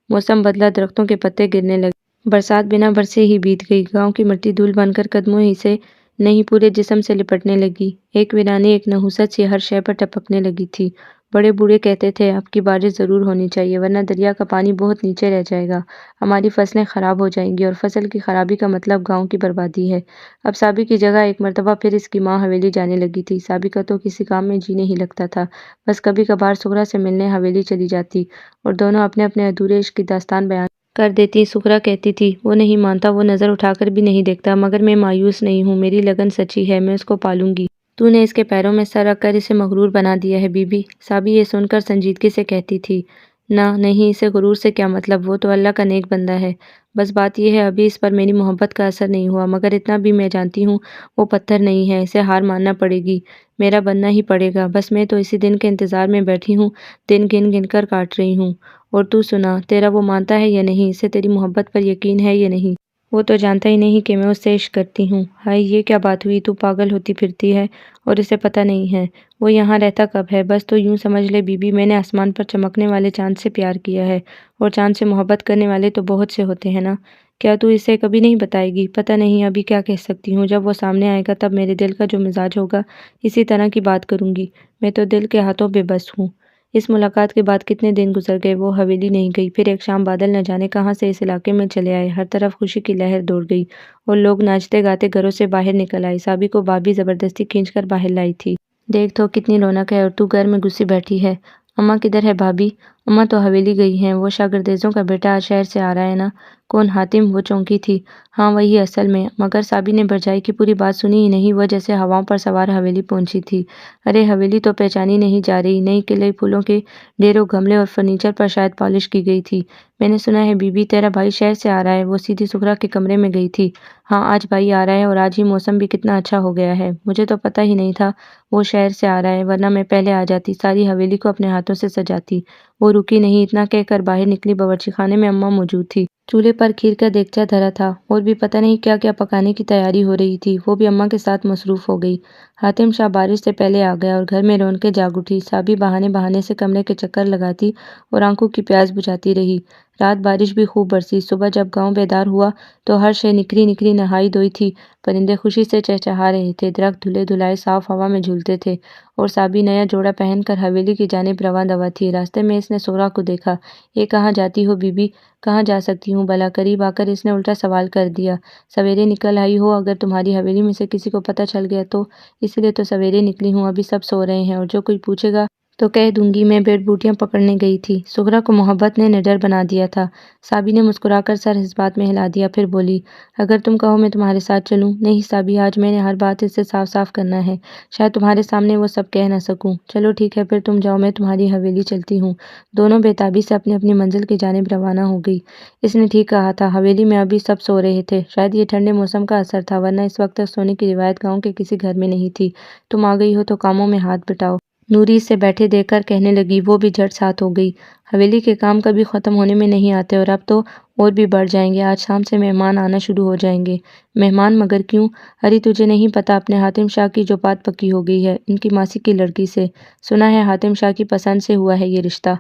موسم بدلا، درختوں کے پتے گرنے لگے، برسات بنا برسے ہی بیت گئی، گاؤں کی مٹی دھول بن کر قدموں ہی سے نہیں پورے جسم سے لپٹنے لگی، ایک ویرانی، ایک نحوست سی ہر شے پر ٹپکنے لگی تھی۔ بڑے بوڑھے کہتے تھے اب کی بارش ضرور ہونی چاہیے ورنہ دریا کا پانی بہت نیچے رہ جائے گا، ہماری فصلیں خراب ہو جائیں گی، اور فصل کی خرابی کا مطلب گاؤں کی بربادی ہے۔ اب صابی کی جگہ ایک مرتبہ پھر اس کی ماں حویلی جانے لگی تھی۔ صابی کا تو کسی کام میں جی نہیں لگتا تھا، بس کبھی کبھار سغرا سے ملنے حویلی چلی جاتی اور دونوں اپنے اپنے ادھورے عشق کی داستان بیان کر دیتی۔ سغرا کہتی تھی وہ نہیں مانتا، وہ نظر اٹھا کر بھی نہیں دیکھتا، مگر میں مایوس نہیں ہوں، میری لگن سچی ہے، میں اس کو پالوں گی۔ تو نے اس کے پیروں میں سر رکھ کر اسے مغرور بنا دیا ہے بی بی۔ صابی یہ سن کر سنجیدگی سے کہتی تھی، نہ نہیں، اسے غرور سے کیا مطلب، وہ تو اللہ کا نیک بندہ ہے، بس بات یہ ہے ابھی اس پر میری محبت کا اثر نہیں ہوا، مگر اتنا بھی میں جانتی ہوں وہ پتھر نہیں ہے، اسے ہار ماننا پڑے گی، میرا بننا ہی پڑے گا، بس میں تو اسی دن کے انتظار میں بیٹھی ہوں، دن گن گن کر کاٹ رہی ہوں۔ اور تو سنا، تیرا وہ مانتا ہے یا نہیں، اسے تیری محبت پر یقین ہے یا نہیں؟ وہ تو جانتا ہی نہیں کہ میں اس سے عشق کرتی ہوں۔ ہائے یہ کیا بات ہوئی، تو پاگل ہوتی پھرتی ہے اور اسے پتہ نہیں ہے، وہ یہاں رہتا کب ہے؟ بس تو یوں سمجھ لے بی بی، میں نے آسمان پر چمکنے والے چاند سے پیار کیا ہے، اور چاند سے محبت کرنے والے تو بہت سے ہوتے ہیں نا۔ کیا تو اسے کبھی نہیں بتائے گی؟ پتہ نہیں، ابھی کیا کہہ سکتی ہوں، جب وہ سامنے آئے گا تب میرے دل کا جو مزاج ہوگا اسی طرح کی بات کروں گی، میں تو دل کے ہاتھوں بے بس ہوں۔ اس ملاقات کے بعد کتنے دن گزر گئے، وہ حویلی نہیں گئی، پھر ایک شام بادل نہ جانے کہاں سے اس علاقے میں چلے آئے، ہر طرف خوشی کی لہر دوڑ گئی اور لوگ ناچتے گاتے گھروں سے باہر نکل آئے۔ صابی کو بھابھی زبردستی کھینچ کر باہر لائی تھی۔ دیکھ تو کتنی رونق ہے اور تو گھر میں گھسی بیٹھی ہے۔ اماں کدھر ہے بھابھی؟ اماں تو حویلی گئی ہیں، وہ شاگردیزوں کا بیٹا آج شہر سے آ رہا ہے نا۔ کون؟ حاتم؟ وہ چونکی تھی۔ ہاں وہی اصل میں، مگر صابی نے بھرجائی کی پوری بات سنی ہی نہیں، وہ جیسے ہواؤں پر سوار حویلی پہنچی تھی۔ ارے حویلی تو پہچانی نہیں جا رہی، نئی قلعے، پھولوں کے ڈھیروں، گملے اور فرنیچر پر شاید پالش کی گئی تھی۔ میں نے سنا ہے بی بی تیرا بھائی شہر سے آ رہا ہے، وہ سیدھی سغرا کے کمرے میں گئی تھی۔ ہاں آج بھائی آ رہا ہے، اور آج ہی موسم بھی کتنا اچھا ہو گیا ہے، مجھے تو پتہ ہی نہیں تھا وہ شہر سے آ رہا ہے، ورنہ میں پہلے آ جاتی، ساری حویلی کو اپنے ہاتھوں سے سجاتی۔ وہ رکی نہیں، اتنا کہہ کر باہر نکلی۔ باورچی خانے میں اماں موجود تھی۔ چولہے پر کھیر کا دیگچہ دھرا تھا، اور بھی پتہ نہیں کیا کیا پکانے کی تیاری ہو رہی تھی۔ وہ بھی اماں کے ساتھ مصروف ہو گئی۔ حاتم شاہ بارش سے پہلے آ گیا، اور گھر میں رونقیں جاگ اٹھی۔ صابی بہانے بہانے سے کمرے کے چکر لگاتی اور آنکھوں کی پیاس بجھاتی رہی۔ رات بارش بھی خوب برسی۔ صبح جب گاؤں بیدار ہوا تو ہر شے نکری نکری نہائی دھوئی تھی۔ پرندے خوشی سے چہچہا رہے تھے، درخت دھلے دھلائے صاف ہوا میں جھولتے تھے، اور صابی نیا جوڑا پہن کر حویلی کی جانب رواں دوا تھی۔ راستے میں اس نے سغرا کو دیکھا۔ یہ کہاں جاتی ہو بی بی؟ کہاں جا سکتی ہوں بھلا؟ قریب آ کر اس نے الٹا سوال کر دیا۔ سویرے نکل آئی ہو، اگر تمہاری حویلی میں سے کسی کو پتہ چل گیا تو؟ اس لیے تو سویرے نکلی ہوں، ابھی سب سو رہے ہیں، اور جو کوئی پوچھے گا تو کہہ دوں گی میں بیڑ بوٹیاں پکڑنے گئی تھی۔ سغرا کو محبت نے نڈر بنا دیا تھا۔ صابی نے مسکرا کر سر اس بات میں ہلا دیا، پھر بولی، اگر تم کہو میں تمہارے ساتھ چلوں؟ نہیں صابی، آج میں نے ہر بات اس سے صاف صاف کرنا ہے، شاید تمہارے سامنے وہ سب کہہ نہ سکوں۔ چلو ٹھیک ہے، پھر تم جاؤ، میں تمہاری حویلی چلتی ہوں۔ دونوں بے تابی سے اپنی اپنی منزل کی جانب روانہ ہو گئی۔ اس نے ٹھیک کہا تھا، حویلی میں ابھی سب سو رہے تھے، شاید یہ ٹھنڈے موسم کا اثر تھا، ورنہ اس وقت تک سونے کی روایت گاؤں کے کسی گھر میں نہیں تھی۔ تم آ گئی ہو تو کاموں میں ہاتھ بٹاؤ، نوری اسے بیٹھے دیکھ کر کہنے لگی۔ وہ بھی جھٹ ساتھ ہو گئی۔ حویلی کے کام کبھی ختم ہونے میں نہیں آتے، اور اب تو اور بھی بڑھ جائیں گے، آج شام سے مہمان آنا شروع ہو جائیں گے۔ مہمان؟ مگر کیوں؟ ارے تجھے نہیں پتا، اپنے حاتم شاہ کی جو بات پکی ہو گئی ہے، ان کی ماسی کی لڑکی سے۔ سنا ہے حاتم شاہ کی پسند سے ہوا ہے یہ رشتہ۔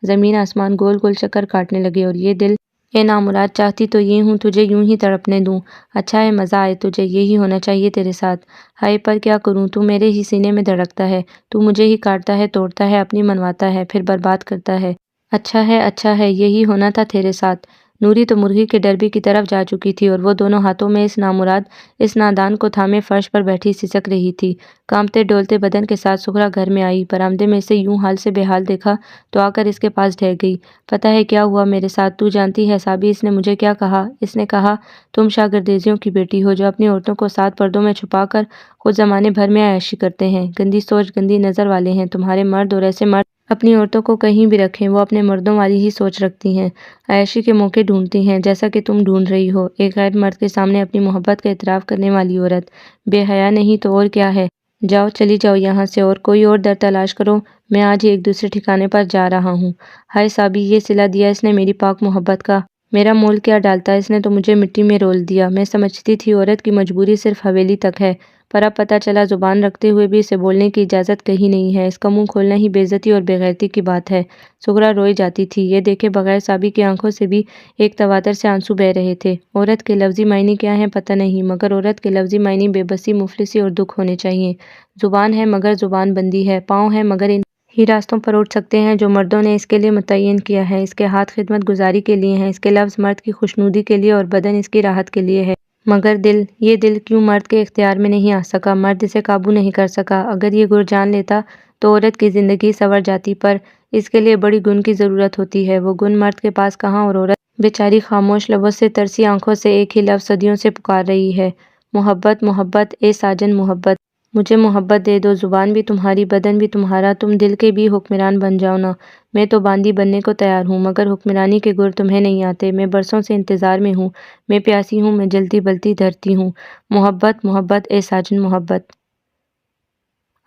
زمین آسمان گول گول چکر کاٹنے لگے، اور یہ دل اے نامراد، چاہتی تو یہ ہوں تجھے یوں ہی تڑپنے دوں۔ اچھا ہے، مزہ آئے تجھے، یہی ہونا چاہیے تیرے ساتھ۔ ہائے پر کیا کروں، تو میرے ہی سینے میں دھڑکتا ہے، تو مجھے ہی کاٹتا ہے، توڑتا ہے، اپنی منواتا ہے، پھر برباد کرتا ہے۔ اچھا ہے، یہی ہونا تھا تیرے ساتھ۔ نوری تو مرغی کے ڈربے کی طرف جا چکی تھی، اور وہ دونوں ہاتھوں میں اس نامراد، اس نادان کو تھامے فرش پر بیٹھی سسک رہی تھی۔ کانپتے ڈولتے بدن کے ساتھ سغرا گھر میں آئی۔ برآمدے میں اسے یوں حال سے بے حال دیکھا تو آ کر اس کے پاس ڈھہ گئی۔ پتہ ہے کیا ہوا میرے ساتھ؟ تو جانتی ہے صابی، اس نے مجھے کیا کہا؟ اس نے کہا تم شاگردیزیوں کی بیٹی ہو، جو اپنی عورتوں کو سات پردوں میں چھپا کر خود زمانے بھر میں عیاشی کرتے ہیں۔ گندی سوچ، گندی نظر والے ہیں تمہارے مرد، اور ایسے مرد اپنی عورتوں کو کہیں بھی رکھیں، وہ اپنے مردوں والی ہی سوچ رکھتی ہیں، عیاشی کے موقع ڈھونڈتی ہیں، جیسا کہ تم ڈھونڈ رہی ہو، ایک غیر مرد کے سامنے اپنی محبت کا اعتراف کرنے والی عورت۔ بے حیا نہیں تو اور کیا ہے؟ جاؤ، چلی جاؤ یہاں سے، اور کوئی اور در تلاش کرو، میں آج ہی ایک دوسرے ٹھکانے پر جا رہا ہوں۔ ہائے صابی، یہ صلہ دیا اس نے میری پاک محبت کا، میرا مول کیا ڈالتا، اس نے تو مجھے مٹی میں رول دیا۔ میں سمجھتی تھی عورت کی مجبوری صرف حویلی تک ہے، پر اب پتہ چلا زبان رکھتے ہوئے بھی اسے بولنے کی اجازت کہیں نہیں ہے، اس کا منہ کھولنا ہی بے عزتی اور بے غیرتی کی بات ہے۔ سغرا روئی جاتی تھی، یہ دیکھے بغیر صابی کی آنکھوں سے بھی ایک تواتر سے آنسو بہہ رہے تھے۔ عورت کے لفظی معنی کیا ہیں پتہ نہیں، مگر عورت کے لفظی معنی بے بسی، مفلسی اور دکھ ہونے چاہیے۔ زبان ہے مگر زبان بندی ہے، پاؤں ہیں مگر ان ہی راستوں پر اٹھ سکتے ہیں جو مردوں نے اس کے لیے متعین کیا ہے، اس کے ہاتھ خدمت گزاری کے لیے ہیں، اس کے لفظ مرد کی خوشنودی کے لیے اور بدن اس کی راحت کے لیے ہے۔ مگر دل، یہ دل کیوں مرد کے اختیار میں نہیں آ سکا؟ مرد اسے قابو نہیں کر سکا۔ اگر یہ گر جان لیتا تو عورت کی زندگی سنور جاتی، پر اس کے لیے بڑی گن کی ضرورت ہوتی ہے، وہ گن مرد کے پاس کہاں، اور عورت بیچاری خاموش لبوں سے، ترسی آنکھوں سے ایک ہی لفظ صدیوں سے پکار رہی ہے، محبت، محبت، اے ساجن محبت۔ مجھے محبت دے دو، زبان بھی تمہاری، بدن بھی تمہارا، تم دل کے بھی حکمران بن جاؤ نا۔ میں تو باندی بننے کو تیار ہوں، مگر حکمرانی کے گر تمہیں نہیں آتے۔ میں برسوں سے انتظار میں ہوں، میں پیاسی ہوں، میں جلتی بلتی دھرتی ہوں۔ محبت، محبت، اے ساجن محبت۔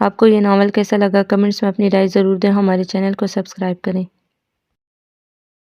آپ کو یہ ناول کیسا لگا؟ کمنٹس میں اپنی رائے ضرور دیں، ہمارے چینل کو سبسکرائب کریں۔